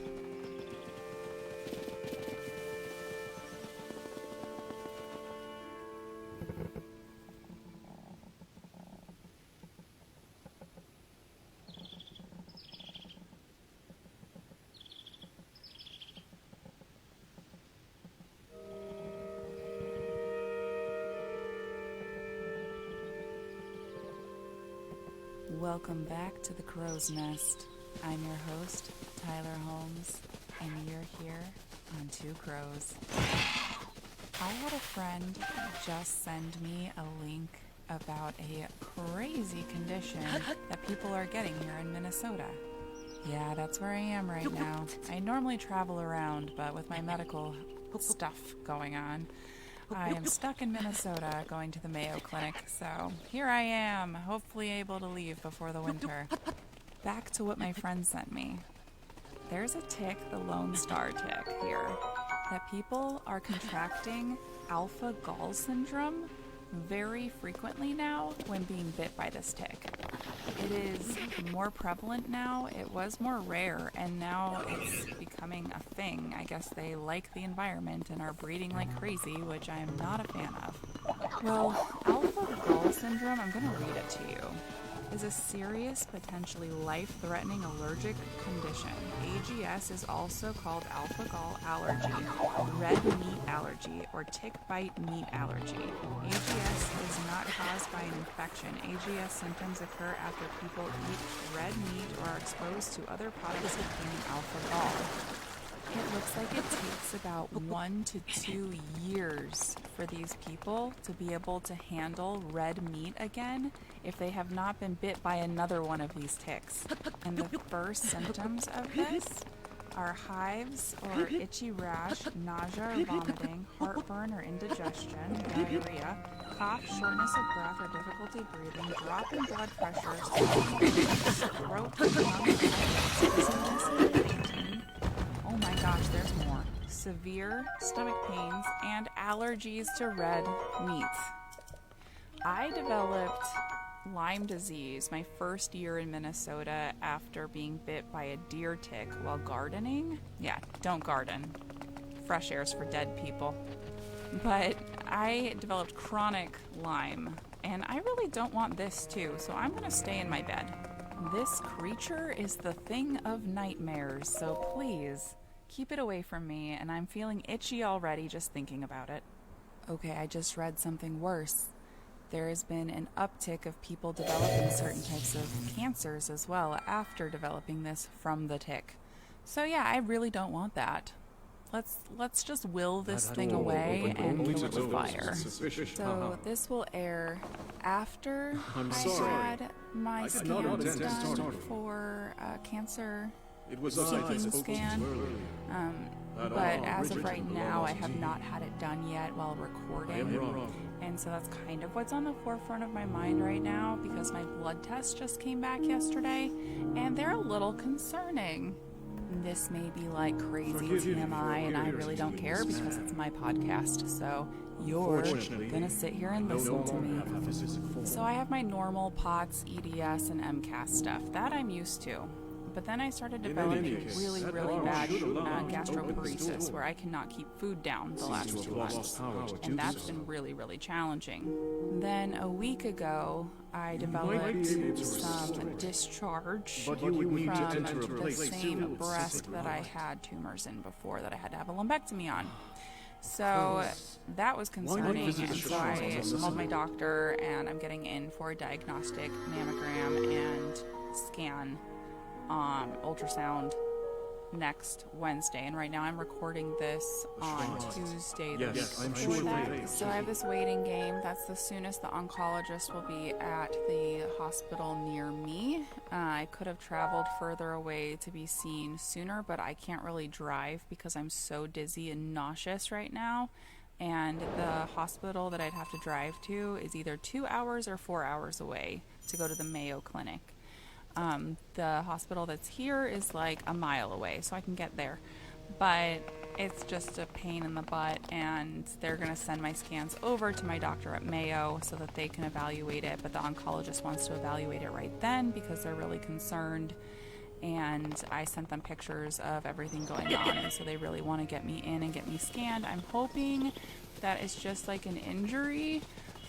Welcome back to the Crow's Nest. I'm your host, Tyler Holmes, and you're here on Two Crows. I had a friend just send me a link about a crazy condition that people are getting here in Minnesota. Yeah, that's where I am right now. I normally travel around, but with my medical stuff going on, I am stuck in Minnesota going to the Mayo Clinic, so here I am, hopefully able to leave before the winter. Back to what my friend sent me. There's a tick, the Lone Star tick here, that people are contracting alpha gall syndrome very frequently now when being bit by this tick. It is more prevalent now. It was more rare, and now it's becoming a thing. I guess they like the environment and are breeding like crazy, which I am not a fan of. Well, alpha gall syndrome, I'm going to read it to you, is a serious, potentially life-threatening allergic condition. AGS is also called alpha gall allergy, red meat allergy, or tick bite meat allergy. AGS is not caused by an infection. AGS symptoms occur after people eat red meat or are exposed to other products containing alpha gall. It looks like it takes about 1 to 2 years for these people to be able to handle red meat again if they have not been bit by another one of these ticks. And the first symptoms of this are hives or itchy rash, nausea or vomiting, heartburn or indigestion, diarrhea, cough, shortness of breath or difficulty breathing, drop in blood pressure, throat, tongue, dizziness, fainting. Oh my gosh, there's more. Severe stomach pains and allergies to red meat. I developed Lyme disease my first year in Minnesota after being bit by a deer tick while gardening. Yeah, don't garden. Fresh air's for dead people. But I developed chronic Lyme, and I really don't want this too, so I'm going to stay in my bed. This creature is the thing of nightmares, so please keep it away from me, and I'm feeling itchy already just thinking about it. Okay, I just read something worse. There has been an uptick of people developing certain types of cancers as well after developing this from the tick. So yeah, I really don't want that. Let's just will this thing away and kill it with fire. So this will air after I had my scans done for cancer scan. But as of right now, I have not had it done yet while recording. And so that's kind of what's on the forefront of my mind right now because my blood test just came back yesterday and they're a little concerning. This may be like crazy TMI and I really don't care because it's my podcast. So you're gonna sit here and listen to me. So I have my normal POTS, EDS, and MCAS stuff. That I'm used to. But then I started developing really, really bad gastroparesis where I cannot keep food down the last 2 months. And that's been really, really challenging. Then a week ago, I developed some discharge from the same breast that I had tumors in before that I had to have a lumpectomy on. So that was concerning, and so I called my doctor, and I'm getting in for a diagnostic mammogram and scan ultrasound next Wednesday, and right now I'm recording this on Tuesday the week before that. So I have this waiting game. That's the soonest the oncologist will be at the hospital near me. I could have traveled further away to be seen sooner, but I can't really drive because I'm so dizzy and nauseous right now. And the hospital that I'd have to drive to is either 2 hours or 4 hours away to go to the Mayo Clinic. The hospital that's here is like a mile away, so I can get there. But it's just a pain in the butt, and they're going to send my scans over to my doctor at Mayo so that they can evaluate it. But the oncologist wants to evaluate it right then because they're really concerned. And I sent them pictures of everything going on, and so they really want to get me in and get me scanned. I'm hoping that it's just like an injury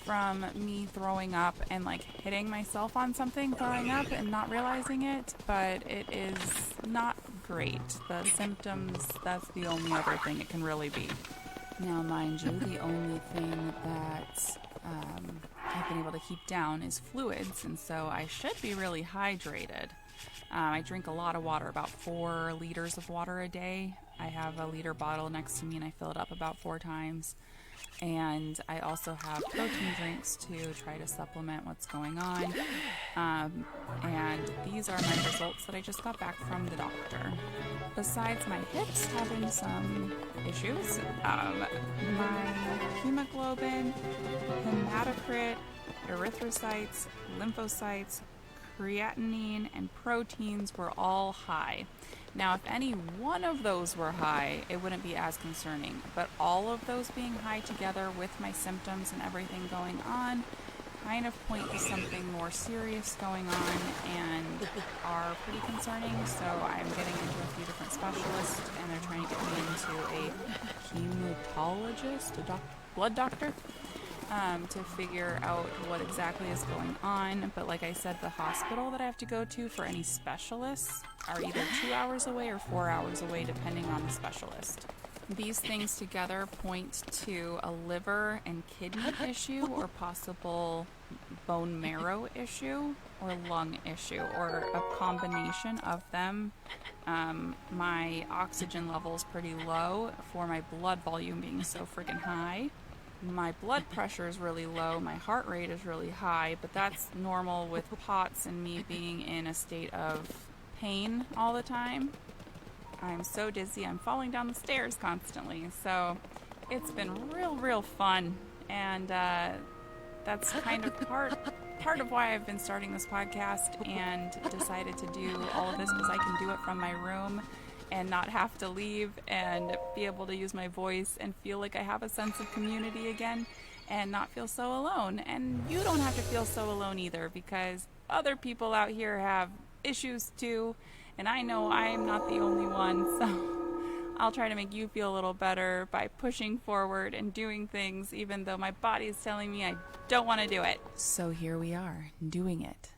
from me throwing up and like hitting myself on something, throwing up and not realizing it, but it is not great. The symptoms, that's the only other thing it can really be. Now, mind you, the only thing that I've been able to keep down is fluids, and so I should be really hydrated. I drink a lot of water, about 4 liters of water a day. I have a liter bottle next to me and I fill it up about 4 times. And I also have protein drinks to try to supplement what's going on. And these are my results that I just got back from the doctor. Besides my hips having some issues, my hemoglobin, hematocrit, erythrocytes, lymphocytes, creatinine, and proteins were all high. Now, if any one of those were high, it wouldn't be as concerning, but all of those being high together with my symptoms and everything going on kind of point to something more serious going on and are pretty concerning. So I'm getting into a few different specialists, and they're trying to get me into a hematologist, a blood doctor, to figure out what exactly is going on. But like I said, the hospital that I have to go to for any specialists are either 2 hours away or 4 hours away, depending on the specialist. These things together point to a liver and kidney issue, or possible bone marrow issue, or lung issue, or a combination of them. My oxygen level's pretty low for my blood volume being so freaking high. My blood pressure is really low, my heart rate is really high, but that's normal with POTS and me being in a state of pain all the time. I'm so dizzy, I'm falling down the stairs constantly, so it's been real fun, and that's kind of part of why I've been starting this podcast and decided to do all of this, because I can do it from my room and not have to leave and be able to use my voice and feel like I have a sense of community again and not feel so alone. And you don't have to feel so alone either, because other people out here have issues too, and I know I'm not the only one, so I'll try to make you feel a little better by pushing forward and doing things even though my body is telling me I don't want to do it. So here we are, doing it.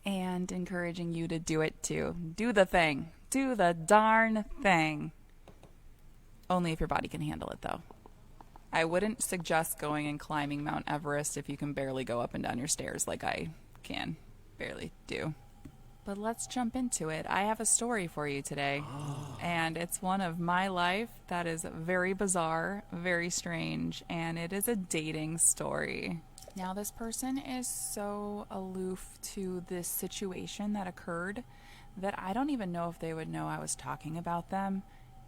And encouraging you to do it too. Do the thing. Do the darn thing. Only if your body can handle it, though. I wouldn't suggest going and climbing Mount Everest if you can barely go up and down your stairs like I can barely do. But let's jump into it. I have a story for you today, and it's one of my life that is very bizarre, very strange, and it is a dating story. Now, this person is so aloof to this situation that occurred that I don't even know if they would know I was talking about them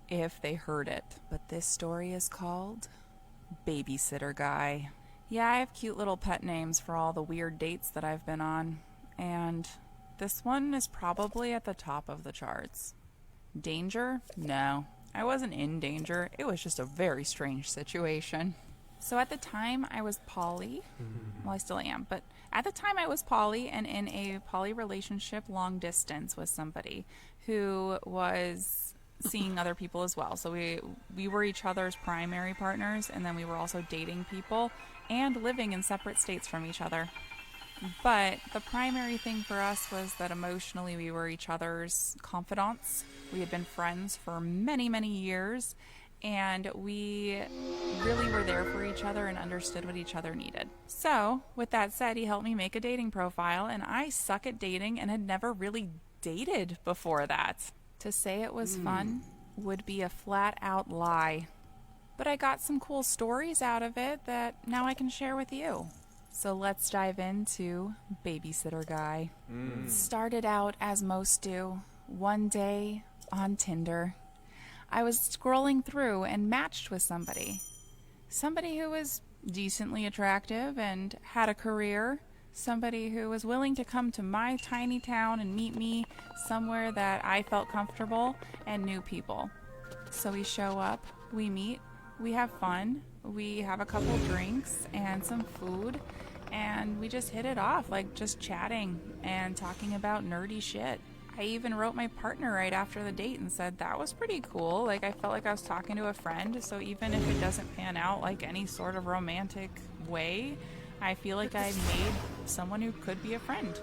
if they heard it. But this story is called Babysitter Guy. Yeah, I have cute little pet names for all the weird dates that I've been on, and this one is probably at the top of the charts. Danger? No, I wasn't in danger. It was just a very strange situation. So at the time I was poly, well, I still am, but at the time I was poly and in a poly relationship long distance with somebody who was seeing other people as well. So we were each other's primary partners, and then we were also dating people and living in separate states from each other. But the primary thing for us was that emotionally we were each other's confidants. We had been friends for many, many years, and we really were there for each other and understood what each other needed. So, with that said, he helped me make a dating profile, and I suck at dating and had never really dated before that. To say it was fun would be a flat-out lie. But I got some cool stories out of it that now I can share with you. So let's dive into Babysitter Guy. Started out as most do, one day on Tinder. I was scrolling through and matched with somebody who was decently attractive and had a career, somebody who was willing to come to my tiny town and meet me somewhere that I felt comfortable and knew people. So we show up, we meet, we have fun, we have a couple drinks and some food, and we just hit it off, like just chatting and talking about nerdy shit. I even wrote my partner right after the date and said that was pretty cool. Like, I felt like I was talking to a friend, so even if it doesn't pan out like any sort of romantic way, I feel like I made someone who could be a friend.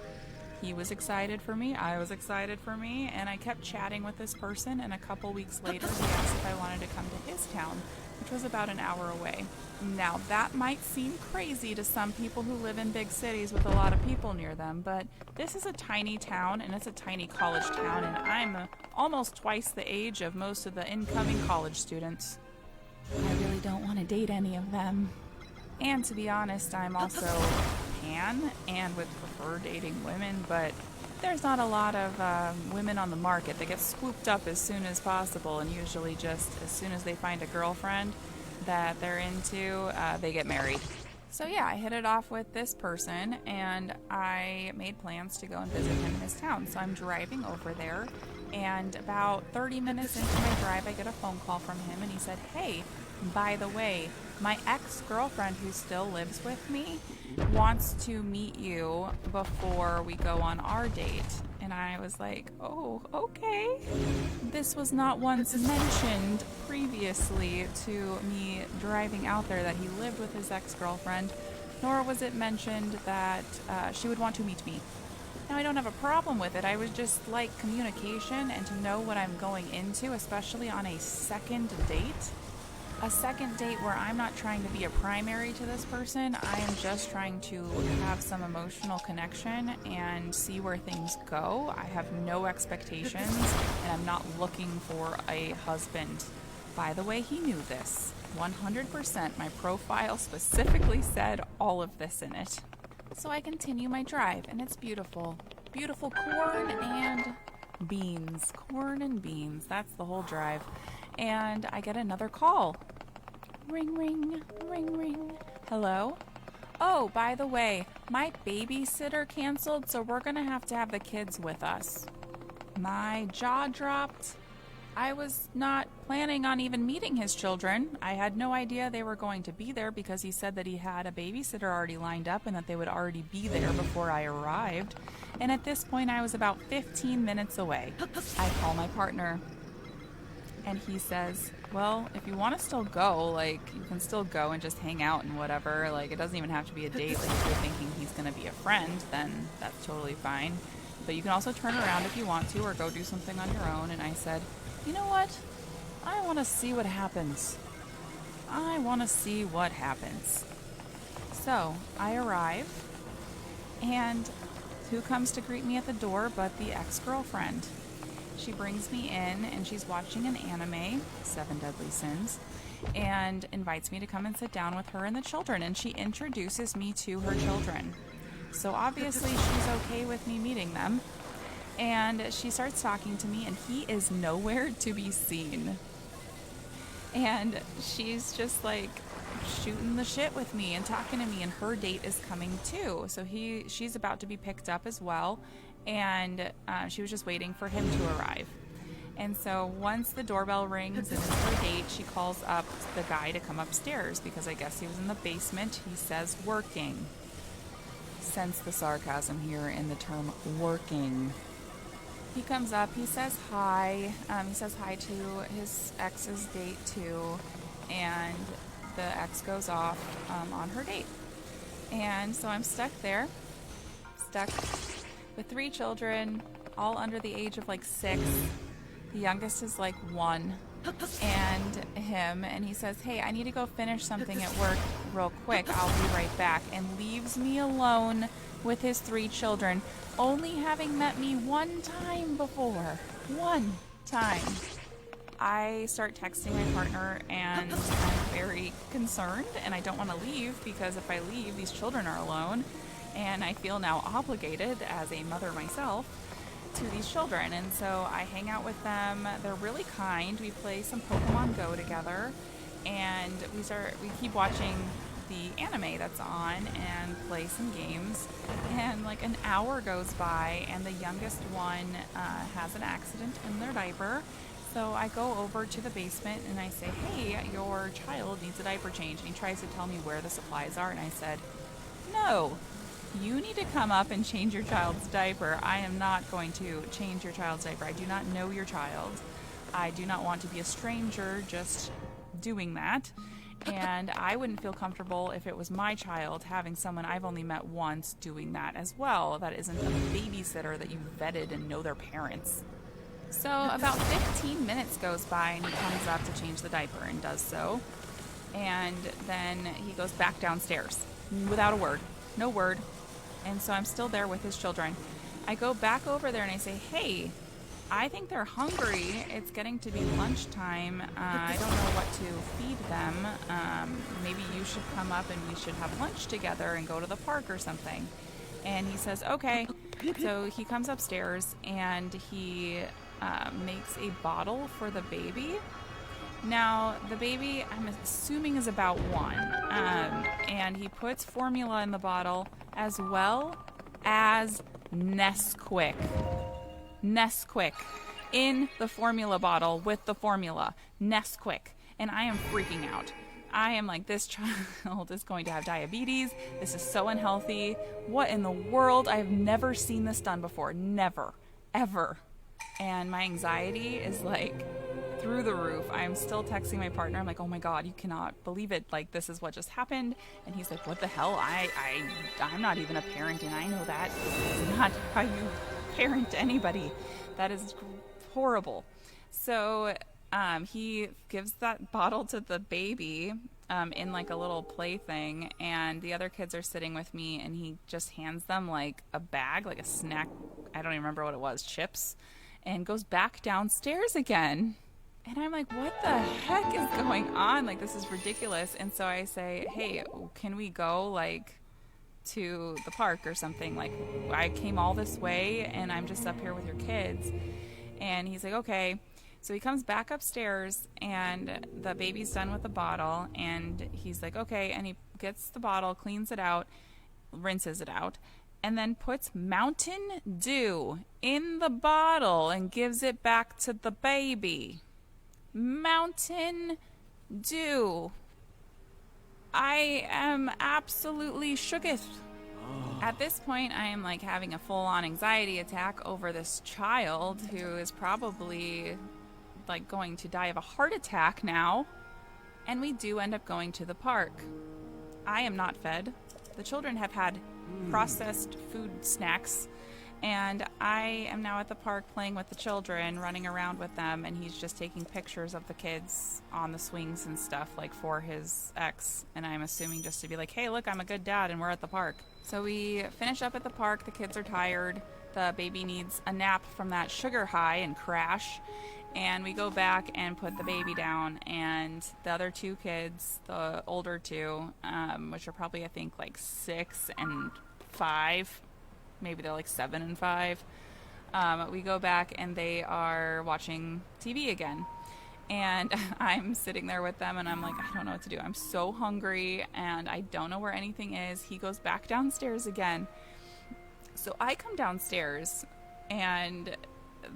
He was excited for me, I was excited for me, and I kept chatting with this person, and a couple weeks later he asked if I wanted to come to his town, which was about an hour away. Now, that might seem crazy to some people who live in big cities with a lot of people near them, but this is a tiny town, and it's a tiny college town, and I'm almost twice the age of most of the incoming college students. I really don't want to date any of them. And to be honest, I'm also pan and would prefer dating women, but there's not a lot of women on the market that get swooped up as soon as possible, and usually just as soon as they find a girlfriend that they're into, they get married. So yeah, I hit it off with this person, and I made plans to go and visit him in his town. So I'm driving over there, and about 30 minutes into my drive, I get a phone call from him, and he said, "Hey, by the way, my ex-girlfriend who still lives with me wants to meet you before we go on our date." And I was like, oh, okay. This was not once mentioned previously to me driving out there that he lived with his ex-girlfriend, nor was it mentioned that she would want to meet me. Now, I don't have a problem with it. I would just like communication and to know what I'm going into, especially on a second date. A second date where I'm not trying to be a primary to this person. I am just trying to have some emotional connection and see where things go. I have no expectations, and I'm not looking for a husband. By the way, he knew this. 100%. My profile specifically said all of this in it. So I continue my drive, and it's beautiful. Beautiful corn and beans. Corn and beans. That's the whole drive. And I get another call. Ring, ring, ring, ring. Hello? Oh, by the way, my babysitter canceled, so we're going to have the kids with us. My jaw dropped. I was not planning on even meeting his children. I had no idea they were going to be there because he said that he had a babysitter already lined up and that they would already be there before I arrived. And at this point, I was about 15 minutes away. I call my partner. And he says, well, if you want to still go, like, you can still go and just hang out and whatever. Like, it doesn't even have to be a date. Like, if you're thinking he's going to be a friend, then that's totally fine. But you can also turn around if you want to or go do something on your own. And I said, you know what? I want to see what happens. I want to see what happens. So, I arrive, and who comes to greet me at the door but the ex-girlfriend? She brings me in, and she's watching an anime, 7 Deadly Sins, and invites me to come and sit down with her and the children, and she introduces me to her children. So obviously she's okay with me meeting them, and she starts talking to me, and he is nowhere to be seen. And she's just like shooting the shit with me and talking to me, and her date is coming too. So she's about to be picked up as well. And she was just waiting for him to arrive. And so once the doorbell rings and it's her date, she calls up the guy to come upstairs because I guess he was in the basement. He says working. Sense the sarcasm here in the term working. He comes up, he says hi. He says hi to his ex's date too. And the ex goes off on her date. And so I'm stuck there. With 3 children, all under the age of like 6. The youngest is like 1. And him, and he says, hey, I need to go finish something at work real quick. I'll be right back. And leaves me alone with his 3 children, only having met me one time before. One time. I start texting my partner, and I'm very concerned, and I don't want to leave because if I leave, these children are alone. And I feel now obligated as a mother myself to these children. And so I hang out with them. They're really kind. We play some Pokemon Go together. And we keep watching the anime that's on and play some games. And like an hour goes by and the youngest one has an accident in their diaper. So I go over to the basement and I say, hey, your child needs a diaper change. And he tries to tell me where the supplies are. And I said, no. You need to come up and change your child's diaper. I am not going to change your child's diaper. I do not know your child. I do not want to be a stranger just doing that. And I wouldn't feel comfortable if it was my child having someone I've only met once doing that as well. That isn't a babysitter that you vetted and know their parents. So about 15 minutes goes by and he comes up to change the diaper and does so. And then he goes back downstairs without a word. No word. And so I'm still there with his children. I go back over there and I say, hey, I think they're hungry. It's getting to be lunchtime. I don't know what to feed them. Maybe you should come up and we should have lunch together and go to the park or something. And he says, okay. So he comes upstairs and he makes a bottle for the baby. Now, the baby, I'm assuming, is about 1. And he puts formula in the bottle as well as Nesquik. Nesquik in the formula bottle with the formula. Nesquik. And I am freaking out. I am like, this child is going to have diabetes. This is so unhealthy. What in the world? I have never seen this done before. Never. Ever. And my anxiety is like through the roof. I'm still texting my partner. I'm like, oh my God, you cannot believe it. Like, this is what just happened. And he's like, what the hell? I'm not even a parent, and I know that. It's not how you parent anybody. That is horrible. So he gives that bottle to the baby in like a little plaything, and the other kids are sitting with me, and he just hands them like a bag, like a snack. I don't even remember what it was, chips, and goes back downstairs again. And I'm like, what the heck is going on? Like, this is ridiculous. And so I say, hey, can we go like to the park or something? Like, I came all this way and I'm just up here with your kids. And he's like, okay. So he comes back upstairs and the baby's done with the bottle, and he's like, okay. And he gets the bottle, cleans it out, rinses it out, and then puts Mountain Dew in the bottle and gives it back to the baby. Mountain Dew. I am absolutely shooketh. At this point, I am like having a full-on anxiety attack over this child who is probably like going to die of a heart attack now. And we do end up going to the park. I am not fed. The children have had processed food snacks. And I am now at the park playing with the children, running around with them, and he's just taking pictures of the kids on the swings and stuff, like for his ex. And I'm assuming just to be like, hey, look, I'm a good dad, and we're at the park. So we finish up at the park. The kids are tired. The baby needs a nap from that sugar high and crash. And we go back and put the baby down, and the other 2 kids, the older 2, which are probably, I think, like 6 and 5, maybe they're like 7 and 5. We go back and they are watching TV again. And I'm sitting there with them and I'm like, I don't know what to do. I'm so hungry and I don't know where anything is. He goes back downstairs again. So I come downstairs and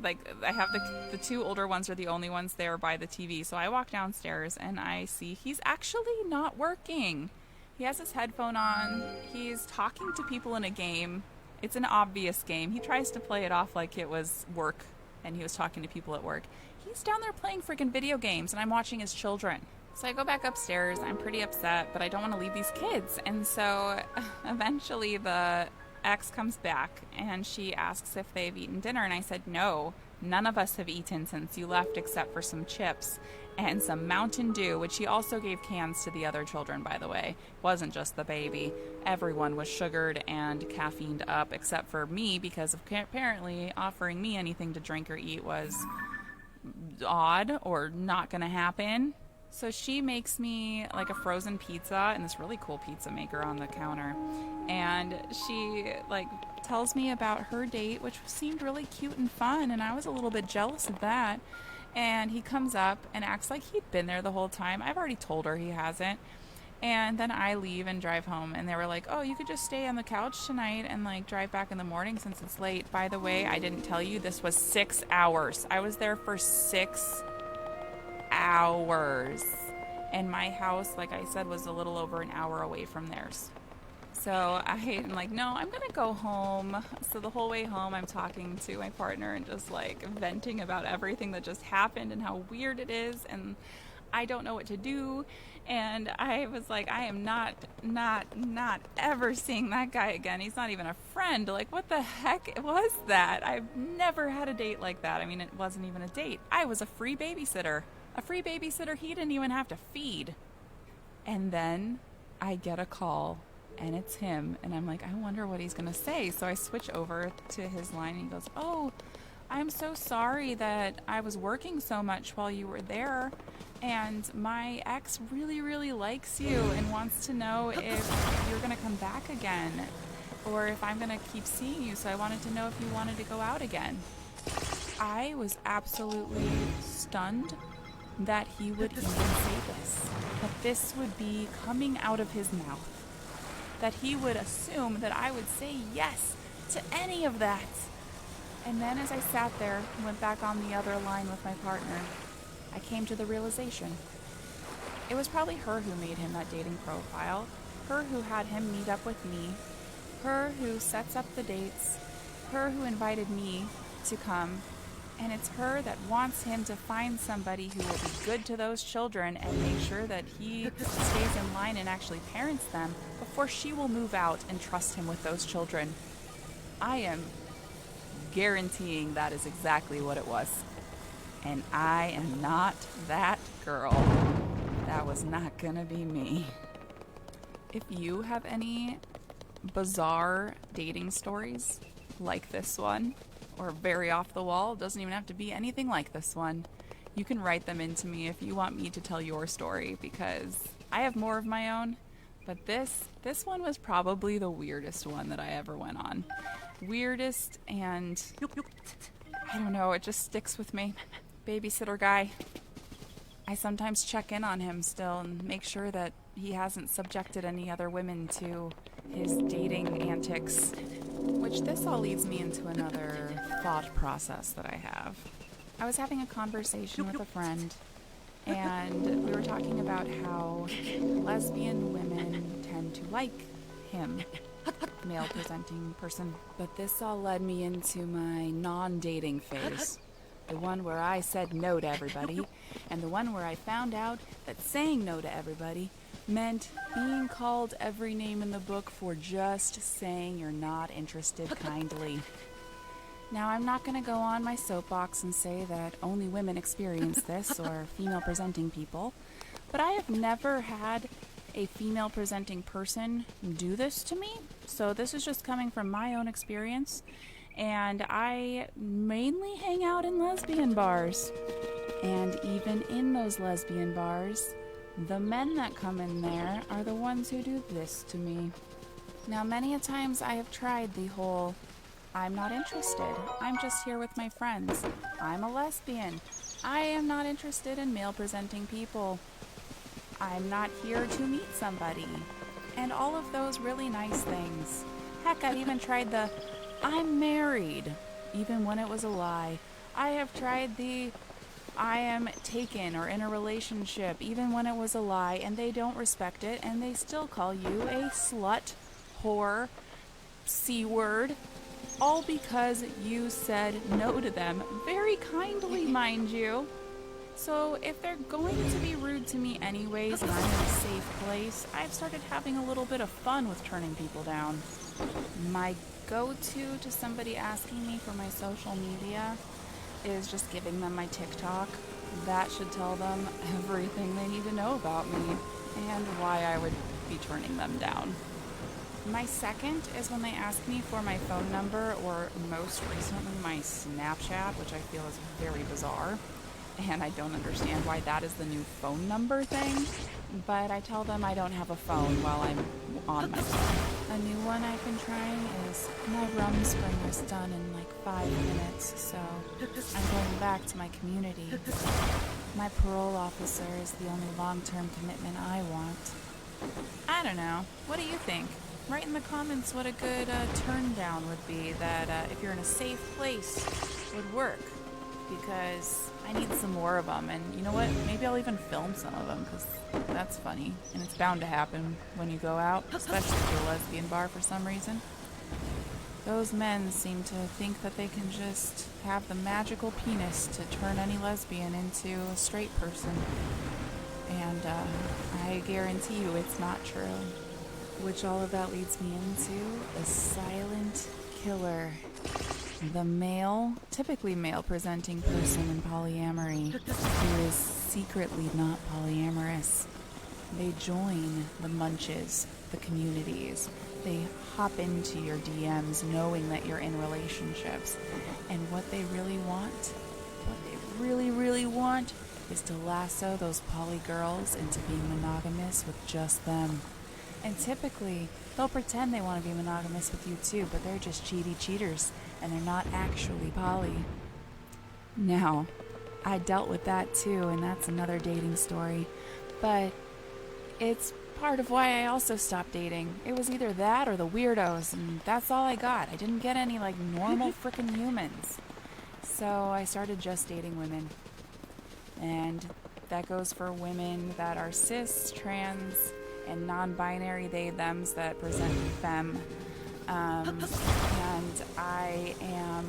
like I have the 2 older ones are the only ones there by the TV. So I walk downstairs and I see he's actually not working. He has his headphone on. He's talking to people in a game. It's an obvious game. He tries to play it off like it was work and he was talking to people at work. He's down there playing freaking video games and I'm watching his children. So I go back upstairs. I'm pretty upset, but I don't want to leave these kids. And so eventually the ex comes back and she asks if they've eaten dinner. And I said, no, none of us have eaten since you left except for some chips and some Mountain Dew, which he also gave cans to the other children, by the way. It wasn't just the baby. Everyone was sugared and caffeined up except for me, because apparently offering me anything to drink or eat was odd or not going to happen. So she makes me like a frozen pizza in this really cool pizza maker on the counter. And she like tells me about her date, which seemed really cute and fun. And I was a little bit jealous of that. And he comes up and acts like he'd been there the whole time. I've already told her he hasn't. And then I leave and drive home. And they were like, oh, you could just stay on the couch tonight and like drive back in the morning since it's late. By the way, I didn't tell you this was 6 hours. I was there for 6 hours. And my house, like I said, was a little over an hour away from theirs. So I'm like, no, I'm going to go home. So the whole way home, I'm talking to my partner and just like venting about everything that just happened and how weird it is. And I don't know what to do. And I was like, I am not ever seeing that guy again. He's not even a friend. Like, what the heck was that? I've never had a date like that. I mean, it wasn't even a date. I was a free babysitter. A free babysitter he didn't even have to feed. And then I get a call, and it's him. And I'm like, I wonder what he's going to say. So I switch over to his line, and he goes, oh, I'm so sorry that I was working so much while you were there. And my ex really, really likes you and wants to know if you're going to come back again or if I'm going to keep seeing you. So I wanted to know if you wanted to go out again. I was absolutely stunned that he would even say this, that this would be coming out of his mouth, that he would assume that I would say yes to any of that. And then as I sat there and went back on the other line with my partner, I came to the realization. It was probably her who made him that dating profile, her who had him meet up with me, her who sets up the dates, her who invited me to come, and it's her that wants him to find somebody who will be good to those children and make sure that he stays in line and actually parents them before she will move out and trust him with those children. I am guaranteeing that is exactly what it was. And I am not that girl. That was not gonna be me. If you have any bizarre dating stories like this one, or very off the wall, doesn't even have to be anything like this one, you can write them into me if you want me to tell your story, because I have more of my own, but this one was probably the weirdest one that I ever went on. Weirdest, and I don't know, it just sticks with me. Babysitter guy. I sometimes check in on him still and make sure that he hasn't subjected any other women to his dating antics. Which this all leads me into another thought process that I have. I was having a conversation with a friend, and we were talking about how lesbian women tend to like him, male-presenting person. But this all led me into my non-dating phase. The one where I said no to everybody, and the one where I found out that saying no to everybody meant being called every name in the book for just saying you're not interested kindly. Now, I'm not going to go on my soapbox and say that only women experience this, or female-presenting people, but I have never had a female-presenting person do this to me, so this is just coming from my own experience. And I mainly hang out in lesbian bars. And even in those lesbian bars, the men that come in there are the ones who do this to me. Now, many a times I have tried the whole, I'm not interested. I'm just here with my friends. I'm a lesbian. I am not interested in male-presenting people. I'm not here to meet somebody. And all of those really nice things. Heck, I've even tried the, I'm married, even when it was a lie. I have tried the, I am taken or in a relationship, even when it was a lie, and they don't respect it, and they still call you a slut, whore, C-word, all because you said no to them, very kindly, mind you. So if they're going to be rude to me anyways, and I'm in a safe place, I've started having a little bit of fun with turning people down. My go-to to somebody asking me for my social media is just giving them my TikTok. That should tell them everything they need to know about me and why I would be turning them down. My second is when they ask me for my phone number, or most recently my Snapchat, which I feel is very bizarre. And I don't understand why that is the new phone number thing, but I tell them I don't have a phone while I'm on my phone. A new one I've been trying is, my rum springer's done in like 5 minutes, so I'm going back to my community. My parole officer is the only long-term commitment I want. I don't know. What do you think? Write in the comments what a good turn down would be that if you're in a safe place would work. Because I need some more of them, and you know what? Maybe I'll even film some of them, because that's funny, and it's bound to happen when you go out, especially to a lesbian bar for some reason. Those men seem to think that they can just have the magical penis to turn any lesbian into a straight person. And I guarantee you it's not true. Which all of that leads me into the silent killer. The male, typically male-presenting person in polyamory who is secretly not polyamorous. They join the munches, the communities. They hop into your DMs knowing that you're in relationships. And what they really want, is to lasso those poly girls into being monogamous with just them. And typically, they'll pretend they want to be monogamous with you too, but they're just cheaters, and they're not actually poly. Now, I dealt with that too, and that's another dating story. But it's part of why I also stopped dating. It was either that or the weirdos, and that's all I got. I didn't get any, normal frickin' humans. So I started just dating women. And that goes for women that are cis, trans, and non-binary they-thems that present femme. And I am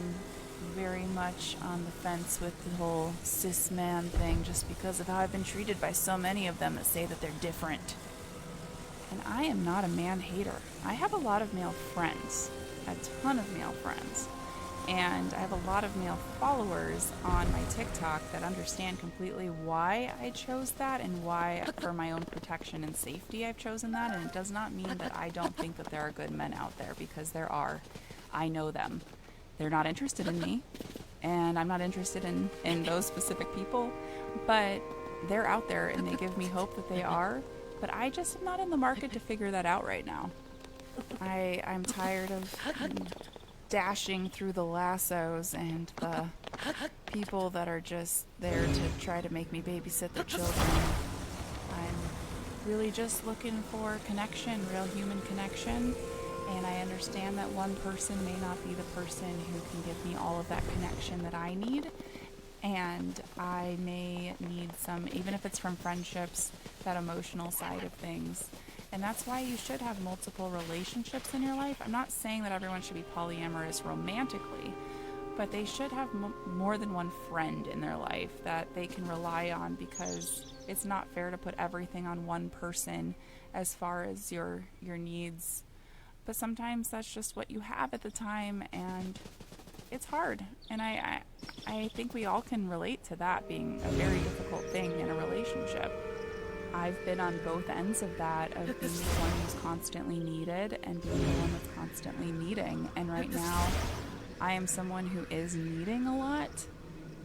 very much on the fence with the whole cis man thing just because of how I've been treated by so many of them that say that they're different. And I am not a man hater. I have a lot of male friends, a ton of male friends. And I have a lot of male followers on my TikTok that understand completely why I chose that and why, for my own protection and safety, I've chosen that. And it does not mean that I don't think that there are good men out there, because there are. I know them. They're not interested in me, and I'm not interested in those specific people, but they're out there and they give me hope that they are. But I just am not in the market to figure that out right now. I'm tired of dashing through the lassos and the people that are just there to try to make me babysit their children. I'm really just looking for connection, real human connection, and I understand that one person may not be the person who can give me all of that connection that I need, and I may need some, even if it's from friendships, that emotional side of things. And that's why you should have multiple relationships in your life. I'm not saying that everyone should be polyamorous romantically, but they should have more than one friend in their life that they can rely on, because it's not fair to put everything on one person as far as your needs. But sometimes that's just what you have at the time, and it's hard. And I think we all can relate to that being a very difficult thing in a relationship. I've been on both ends of that, of being the one who's constantly needed and being the one that's constantly needing. And right now, I am someone who is needing a lot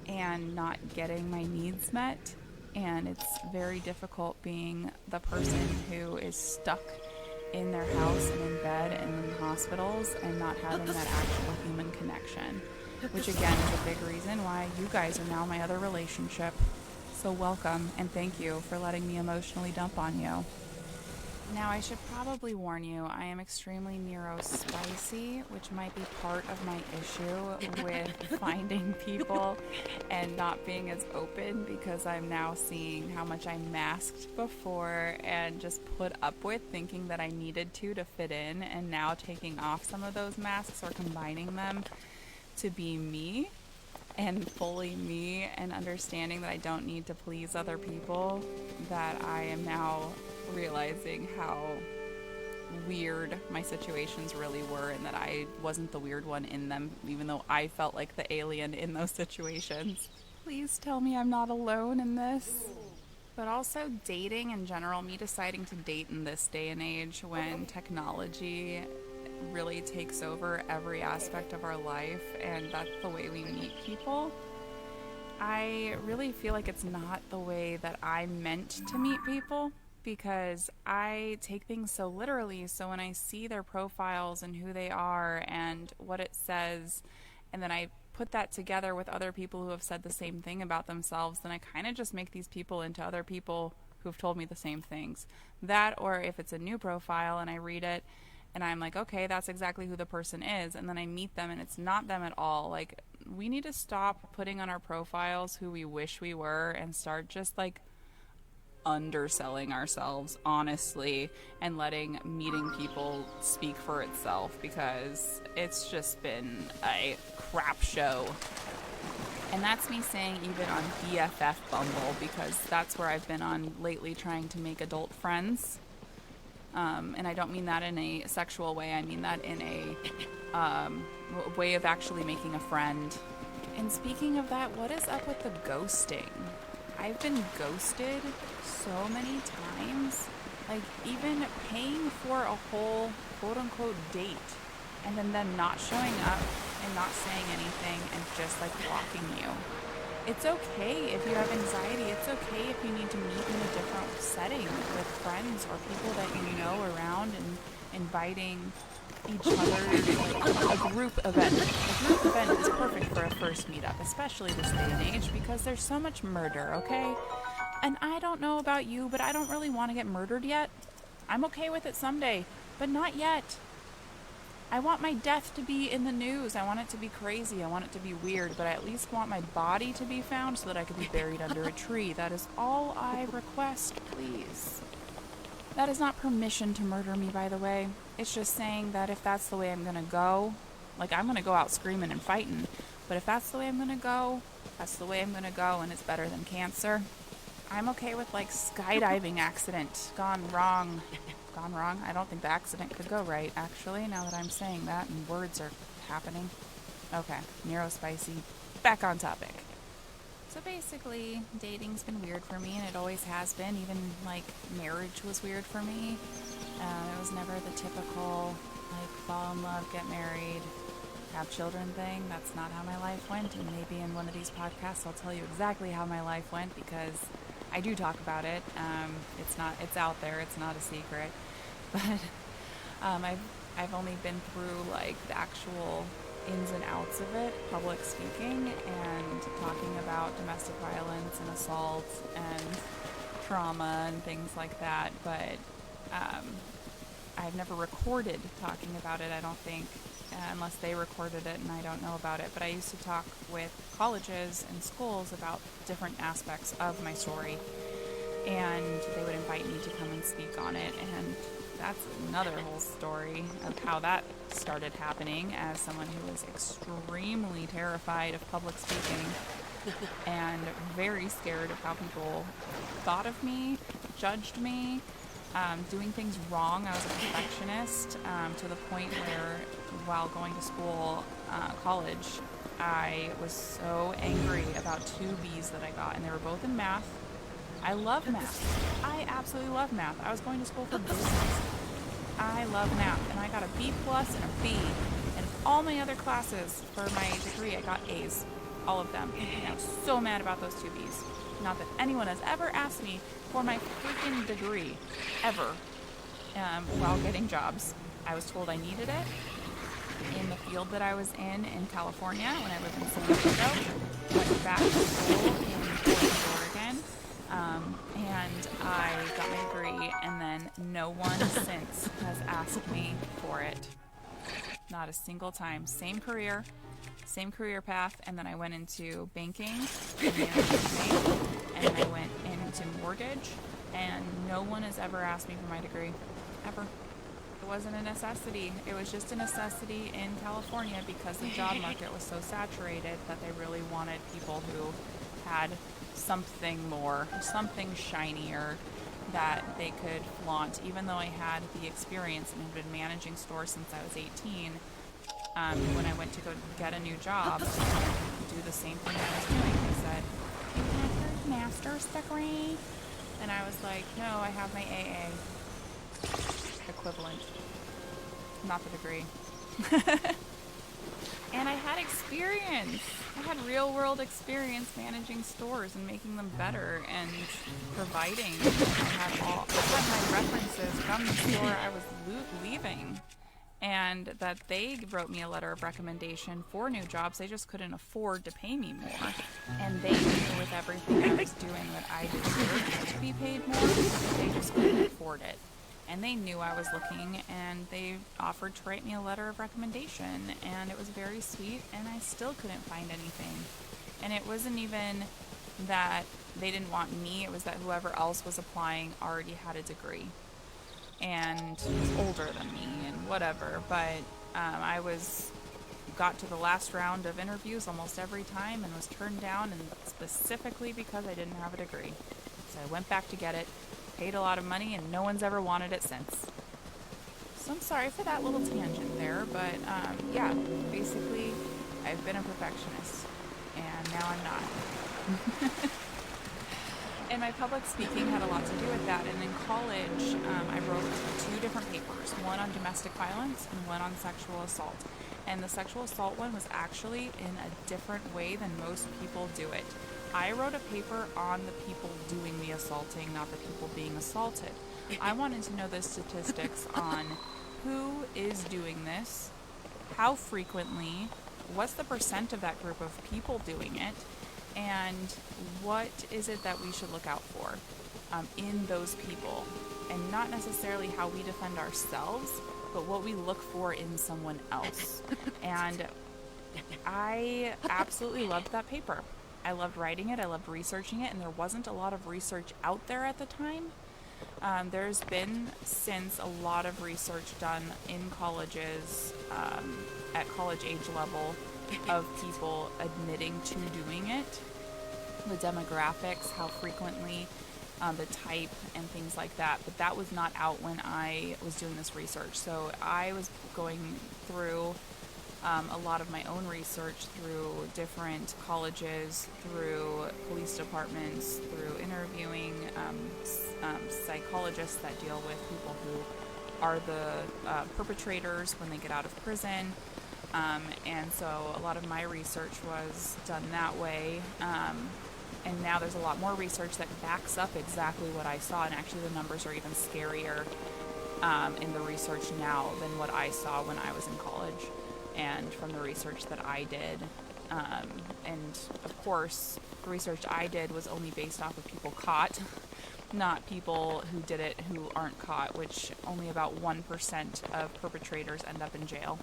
and not getting my needs met. And it's very difficult being the person who is stuck in their house and in bed and in hospitals and not having that actual human connection. Which again is a big reason why you guys are now my other relationship. So welcome, and thank you for letting me emotionally dump on you. Now, I should probably warn you, I am extremely neurospicy, which might be part of my issue with finding people and not being as open, because I'm now seeing how much I masked before and just put up with, thinking that I needed to fit in, and now taking off some of those masks or combining them to be me. And fully me, and understanding that I don't need to please other people, that I am now realizing how weird my situations really were, and that I wasn't the weird one in them, even though I felt like the alien in those situations. Please tell me I'm not alone in this. But also dating in general, me deciding to date in this day and age when technology really takes over every aspect of our life, and that's the way we meet people. I really feel like it's not the way that I meant to meet people, because I take things so literally. So when I see their profiles and who they are and what it says, and then I put that together with other people who have said the same thing about themselves, then I kind of just make these people into other people who've told me the same things. That, or if it's a new profile and I read it and I'm like, okay, that's exactly who the person is, and then I meet them and it's not them at all. Like, we need to stop putting on our profiles who we wish we were and start just underselling ourselves, honestly, and letting meeting people speak for itself, because it's just been a crap show. And that's me saying even on BFF Bumble, because that's where I've been on lately, trying to make adult friends. And I don't mean that in a sexual way. I mean that in a way of actually making a friend. And speaking of that, what is up with the ghosting? I've been ghosted so many times. Like, even paying for a whole quote-unquote date and then them not showing up and not saying anything and just, like, blocking you. It's okay if you have anxiety. It's okay if you need to meet in a different setting with friends or people that you know around, and inviting each other, like a group event. A group event is perfect for a first meetup, especially this day and age, because there's so much murder, okay? And I don't know about you, but I don't really want to get murdered yet. I'm okay with it someday, but not yet. I want my death to be in the news. I want it to be crazy. I want it to be weird, but I at least want my body to be found so that I could be buried under a tree. That is all I request, please. That is not permission to murder me, by the way. It's just saying that if that's the way I'm gonna go, like, I'm gonna go out screaming and fighting, but if that's the way I'm gonna go, that's the way I'm gonna go, and it's better than cancer. I'm okay with, like, skydiving accident gone wrong. Gone wrong? I don't think the accident could go right, actually, now that I'm saying that and words are happening. Okay, neurospicy. Back on topic. So basically, dating's been weird for me, and it always has been. Even, like, marriage was weird for me. It was never the typical, like, fall in love, get married, have children thing. That's not how my life went, and maybe in one of these podcasts I'll tell you exactly how my life went, because I do talk about it. It's out there. It's not a secret. But I've only been through, like, the actual ins and outs of it, public speaking and talking about domestic violence and assault and trauma and things like that. But I've never recorded talking about it, I don't think, unless they recorded it and I don't know about it. But I used to talk with colleges and schools about different aspects of my story, and they would invite me to come and speak on it. And that's another whole story of how that started happening, as someone who was extremely terrified of public speaking and very scared of how people thought of me, judged me, doing things wrong. I was a perfectionist, to the point where, while going to school, college, I was so angry about 2 B's that I got, and they were both in math. I love math. I absolutely love math. I was going to school for business. I love math, and I got a B+ and a B. And all my other classes for my degree, I got A's. All of them. And I was so mad about those 2 B's. Not that anyone has ever asked me for my freaking degree, ever, while getting jobs. I was told I needed it in the field that I was in California when I lived in San Diego. Went back to school in Portland, Oregon. And I got my degree, and then no one since has asked me for it. Not a single time. Same career path, and then I went into banking and management, and then I went into mortgage, and no one has ever asked me for my degree. Ever. It wasn't a necessity. It was just a necessity in California because the job market was so saturated that they really wanted people who had something more, something shinier that they could flaunt. Even though I had the experience and had been managing stores since I was 18, when I went to go get a new job, do the same thing I was doing. They said, "You have your master's degree?" And I was like, "No, I have my AA equivalent, not the degree." And I had experience. I had real-world experience managing stores and making them better and providing. I had my references from the store I was leaving, and that they wrote me a letter of recommendation for new jobs. They just couldn't afford to pay me more. And they knew with everything I was doing that I deserved to be paid more. They just couldn't afford it. And they knew I was looking, and they offered to write me a letter of recommendation, and it was very sweet, and I still couldn't find anything. And it wasn't even that they didn't want me, it was that whoever else was applying already had a degree and was older than me and whatever. But I was got to the last round of interviews almost every time and was turned down, and specifically because I didn't have a degree. So I went back to get it, paid a lot of money, and no one's ever wanted it since. So I'm sorry for that little tangent there, but yeah, basically I've been a perfectionist, and now I'm not. And my public speaking had a lot to do with that. And in college, I wrote 2 different papers, one on domestic violence and one on sexual assault. And the sexual assault one was actually in a different way than most people do it. I wrote a paper on the people doing the assaulting, not the people being assaulted. I wanted to know the statistics on who is doing this, how frequently, what's the percent of that group of people doing it, and what is it that we should look out for in those people, and not necessarily how we defend ourselves, but what we look for in someone else. And I absolutely loved that paper. I loved writing it, I loved researching it, and there wasn't a lot of research out there at the time. There's been since a lot of research done in colleges, at college age level, of people admitting to doing it, the demographics, how frequently, the type, and things like that. But that was not out when I was doing this research. So I was going through a lot of my own research through different colleges, through police departments, through interviewing psychologists that deal with people who are the perpetrators when they get out of prison. And so a lot of my research was done that way. And now there's a lot more research that backs up exactly what I saw. And actually the numbers are even scarier in the research now than what I saw when I was in college and from the research that I did. And of course, the research I did was only based off of people caught, not people who did it who aren't caught, which only about 1% of perpetrators end up in jail.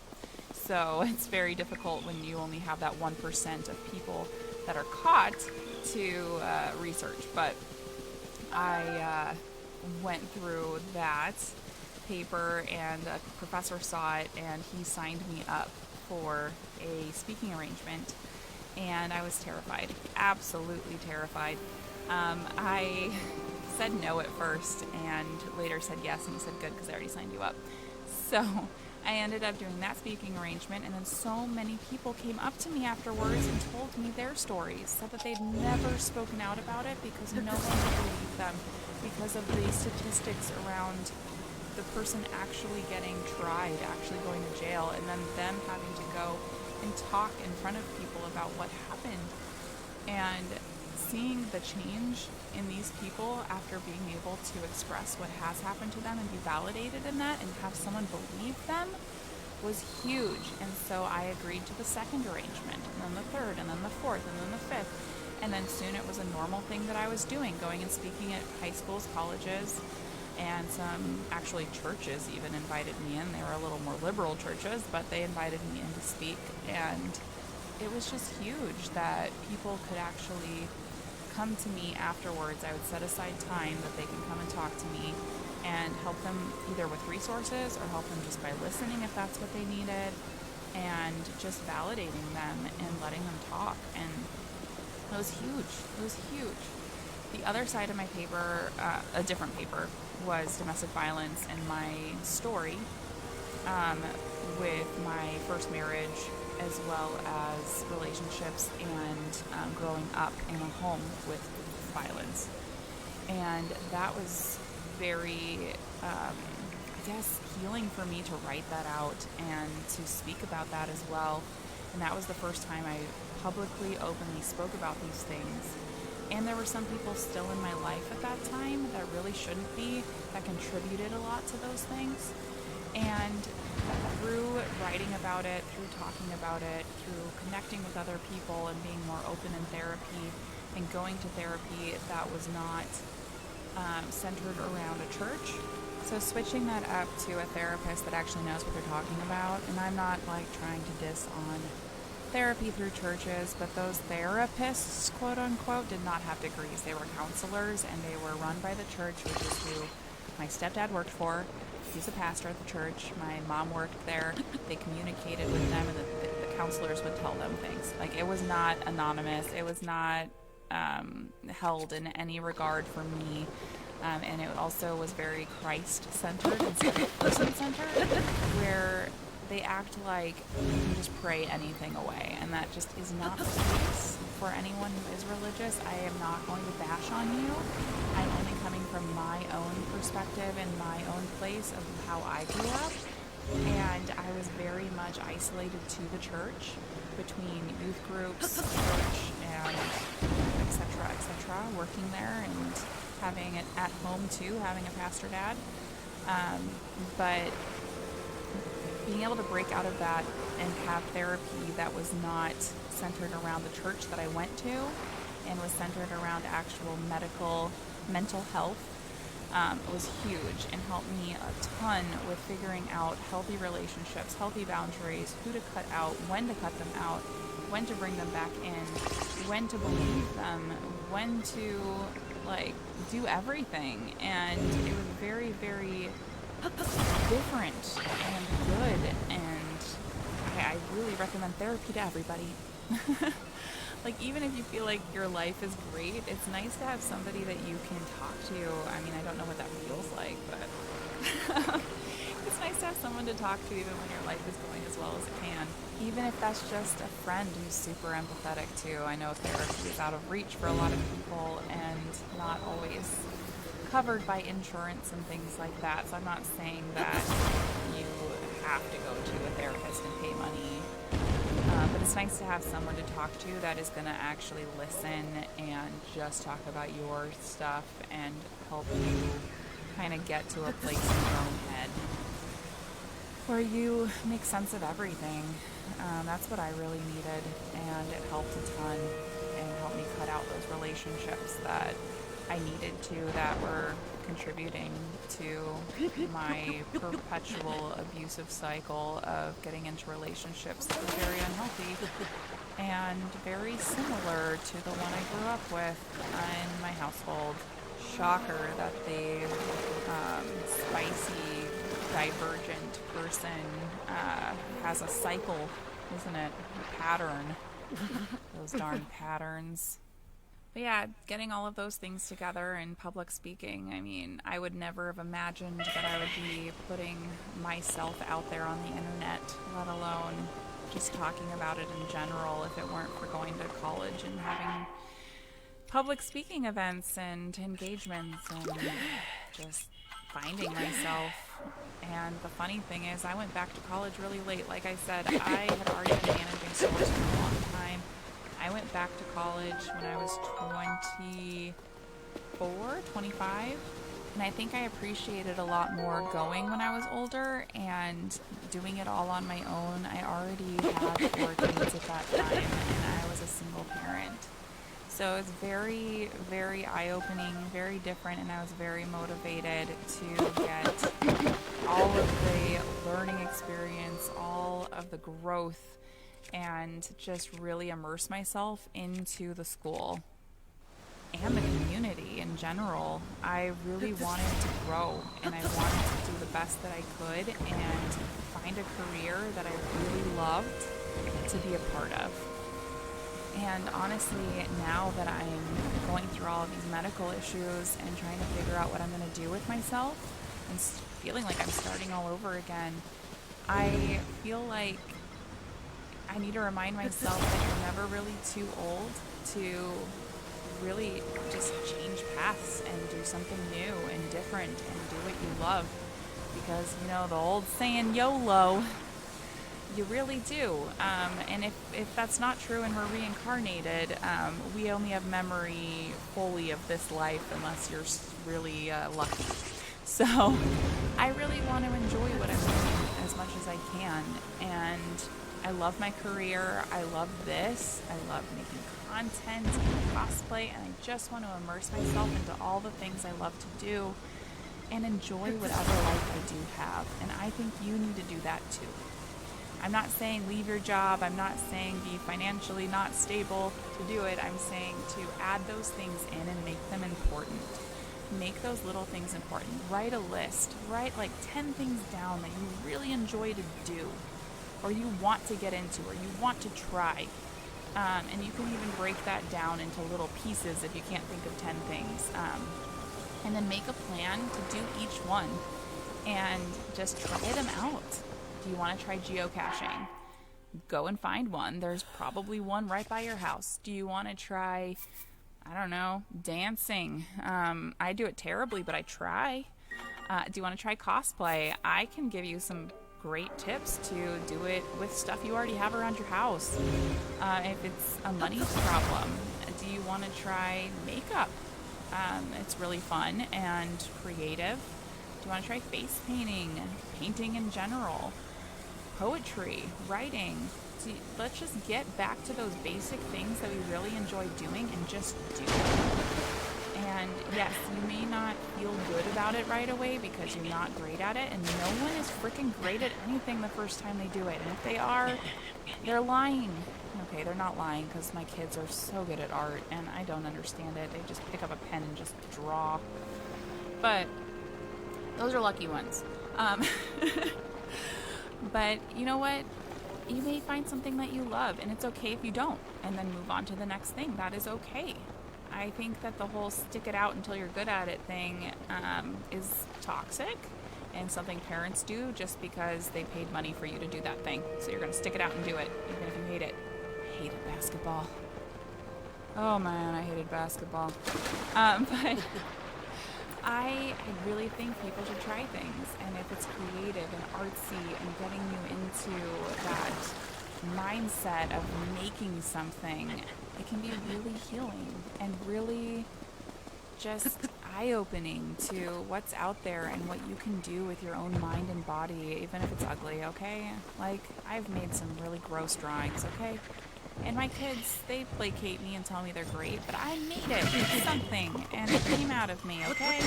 So it's very difficult when you only have that 1% of people that are caught to research. But I went through that paper, and a professor saw it, and he signed me up for a speaking arrangement, and I was terrified, absolutely terrified. I said no at first, and later said yes, and he said good, because I already signed you up. So I ended up doing that speaking arrangement, and then so many people came up to me afterwards and told me their stories, said that they'd never spoken out about it because no one would believe them, because of the statistics around the person actually getting tried, actually going to jail, and then them having to go and talk in front of people about what happened. And seeing the change in these people after being able to express what has happened to them and be validated in that and have someone believe them was huge. And so I agreed to the second arrangement, and then the third, and then the fourth, and then the fifth. And then soon it was a normal thing that I was doing, going and speaking at high schools, colleges, and some actually churches even invited me in. They were a little more liberal churches, but they invited me in to speak. And it was just huge that people could actually come to me afterwards. I would set aside time that they can come and talk to me and help them either with resources or help them just by listening if that's what they needed, and just validating them and letting them talk. And it was huge. It was huge. The other side of my paper, a different paper, was domestic violence and my story with my first marriage, as well as relationships and growing up in a home with violence. And that was very, I guess, healing for me to write that out and to speak about that as well. And that was the first time I publicly, openly spoke about these things. And there were some people still in my life at that time that really shouldn't be, that contributed a lot to those things. And through writing about it, through talking about it, through connecting with other people and being more open in therapy and going to therapy that was not centered around a church. So switching that up to a therapist that actually knows what they're talking about. And I'm not like trying to diss on therapy through churches, but those therapists, quote unquote, did not have degrees. They were counselors, and they were run by the church, which is who my stepdad worked for. He's a pastor at the church. My mom worked there. They communicated with them, and the counselors would tell them things. Like, it was not anonymous. It was not held in any regard for me. And it also was very Christ-centered instead of person-centered, where they act like you can just pray anything away, and that just is not the case for anyone who is religious. I am not going to bash on you. I'm only coming from my own perspective and my own place of how I grew up, and I was very much isolated to the church between youth groups, church, and etc., working there and having it at home too, having a pastor dad. But being able to break out of that and have therapy that was not centered around the church that I went to and was centered around actual mental health was huge and helped me a ton with figuring out healthy relationships, healthy boundaries, who to cut out, when to cut them out, when to bring them back in, when to believe them, when to do everything. And it was very, very different and good, and I really recommend therapy to everybody. Even if you feel like your life is great, it's nice to have somebody that you can talk to. I mean, I don't know what that feels like, but it's nice to have someone to talk to even when your life is going as well as it can. Even if that's just a friend who's super empathetic too. I know therapy is out of reach for a lot of people and not always covered by insurance and things like that. So I'm not saying that you have to go to a therapist and pay money. But it's nice to have someone to talk to that is going to actually listen and just talk about your stuff and help you kind of get to a place in your own head where you make sense of everything. That's what I really needed, and it helped a ton and helped me cut out those relationships that I needed to, that were contributing to my perpetual abusive cycle of getting into relationships that were very unhealthy and very similar to the one I grew up with in my household. Shocker that the spicy, divergent person has a cycle, isn't it? A pattern. Those darn patterns. But yeah, getting all of those things together in public speaking, I mean, I would never have imagined that I would be putting myself out there on the internet, let alone just talking about it in general, if it weren't for going to college and having public speaking events and engagements and just finding myself. And the funny thing is, I went back to college really late. Like I said, I had already been managing stores for a long time. I went back to college when I was 25, and I think I appreciated a lot more going when I was older and doing it all on my own. I already had 4 kids at that time, and I was a single parent. So it's very, very eye-opening, very different, and I was very motivated to get all of the learning experience, all of the growth, and just really immerse myself into the school and the community in general. I really wanted to grow, and I wanted to do the best that I could and find a career that I really loved to be a part of. And honestly, now that I'm going through all of these medical issues and trying to figure out what I'm going to do with myself and feeling like I'm starting all over again, I feel like I need to remind myself that you're never really too old to really just change paths and do something new and different and do what you love. Because, the old saying, YOLO, you really do. And if that's not true and we're reincarnated, we only have memory fully of this life unless you're really lucky. So I really want to enjoy what I'm doing as much as I can. And I love my career. I love this. I love making content and cosplay, and I just want to immerse myself into all the things I love to do and enjoy whatever life I do have. And I think you need to do that too. I'm not saying leave your job. I'm not saying be financially not stable to do it. I'm saying to add those things in and make them important. Make those little things important. Write a list. Write 10 things down that you really enjoy to do. or you want to get into, or you want to try. And you can even break that down into little pieces if you can't think of 10 things. And then make a plan to do each one and just try them out. Do you want to try geocaching? Go and find one. There's probably one right by your house. Do you want to try, I don't know, dancing? I do it terribly, but I try. Do you want to try cosplay? I can give you some great tips to do it with stuff you already have around your house. If it's a money problem, do you want to try makeup? It's really fun and creative. Do you want to try face painting, painting in general, poetry, writing? Let's just get back to those basic things that we really enjoy doing and just do it. And yes, you may not feel good about it right away because you're not great at it, and no one is freaking great at anything the first time they do it. And if they are, they're lying. Okay, they're not lying, because my kids are so good at art and I don't understand it. They just pick up a pen and just draw. But those are lucky ones. But you know what? You may find something that you love, and it's okay if you don't, and then move on to the next thing. That is okay. I think that the whole stick it out until you're good at it thing is toxic, and something parents do just because they paid money for you to do that thing. So you're going to stick it out and do it, even if you hate it. I hated basketball. Oh man, I hated basketball. But I really think people should try things, and if it's creative and artsy and getting you into that mindset of making something, it can be really healing and really just eye-opening to what's out there and what you can do with your own mind and body, even if it's ugly, okay? Like, I've made some really gross drawings, okay? And my kids, they placate me and tell me they're great, but I made it. It's something, and it came out of me, okay?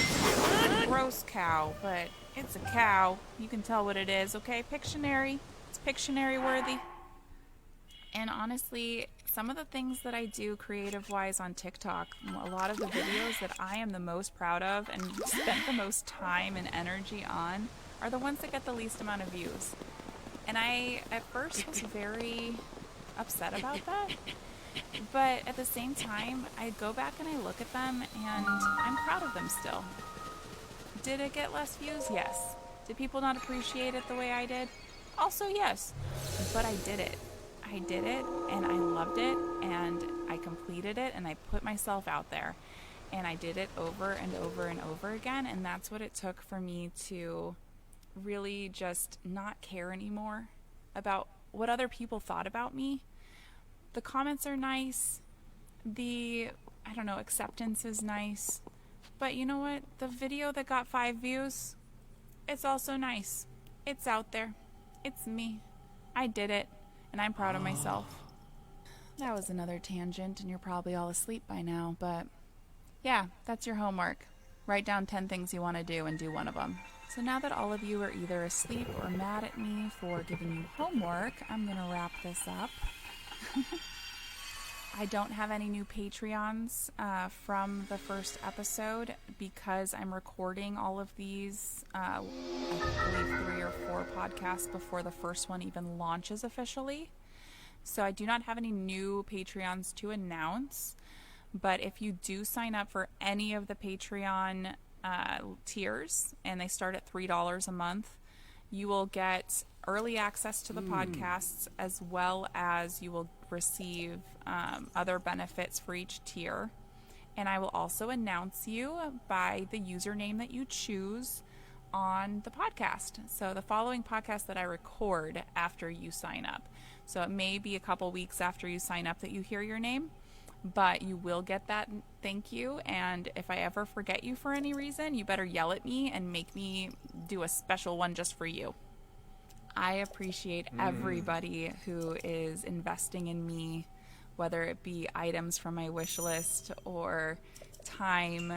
Gross cow, but it's a cow. You can tell what it is, okay? Pictionary. It's Pictionary worthy. And honestly, some of the things that I do creative-wise on TikTok, a lot of the videos that I am the most proud of and spent the most time and energy on are the ones that get the least amount of views. And I, at first, was very upset about that. But at the same time, I go back and I look at them, and I'm proud of them still. Did it get less views? Yes. Did people not appreciate it the way I did? Also, yes. But I did it. I did it, and I loved it, and I completed it, and I put myself out there. And I did it over and over and over again, and that's what it took for me to really just not care anymore about what other people thought about me. The comments are nice. The, acceptance is nice. But you know what? The video that got 5 views, it's also nice. It's out there. It's me. I did it. And I'm proud of myself. That was another tangent, and you're probably all asleep by now, but yeah, that's your homework. Write down 10 things you want to do and do one of them. So now that all of you are either asleep or mad at me for giving you homework, I'm going to wrap this up. I don't have any new Patreons from the first episode because I'm recording all of these, I believe 3 or 4 podcasts before the first one even launches officially. So I do not have any new Patreons to announce, but if you do sign up for any of the Patreon tiers, and they start at $3 a month, you will get early access to the podcasts, as well as you will receive other benefits for each tier. And I will also announce you by the username that you choose on the podcast. So the following podcast that I record after you sign up. So it may be a couple weeks after you sign up that you hear your name, but you will get that thank you. And if I ever forget you for any reason, you better yell at me and make me do a special one just for you. I appreciate everybody who is investing in me, whether it be items from my wish list or time,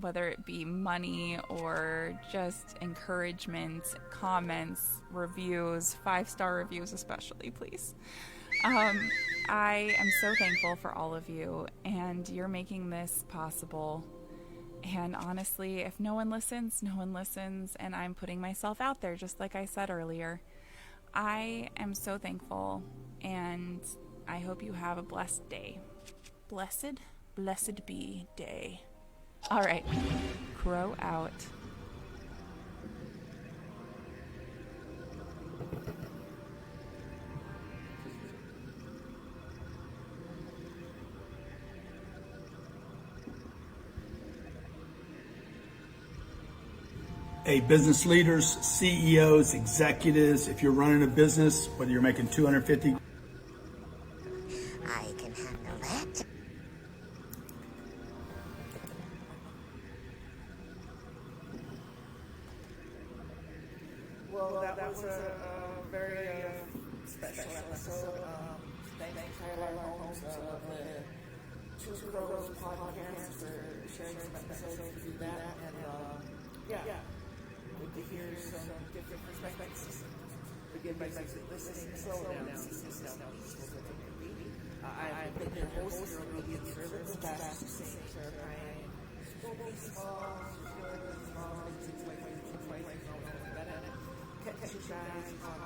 whether it be money or just encouragement, comments, reviews, 5-star reviews especially, please. I am so thankful for all of you, and you're making this possible. And honestly, if no one listens, no one listens, and I'm putting myself out there, just like I said earlier. I am so thankful, and I hope you have a blessed day. Blessed be day. All right, crow out. Hey, business leaders, CEOs, executives, if you're running a business, whether you're making $250, I can handle that. Well, that was a very special episode. Thank Tyler Holmes of the Two Crows podcast for sharing some episodes to do that. And yeah, good to hear some different perspectives. Again, by listening, slow down. I've been your host for media service the past 6 years. Catch you guys on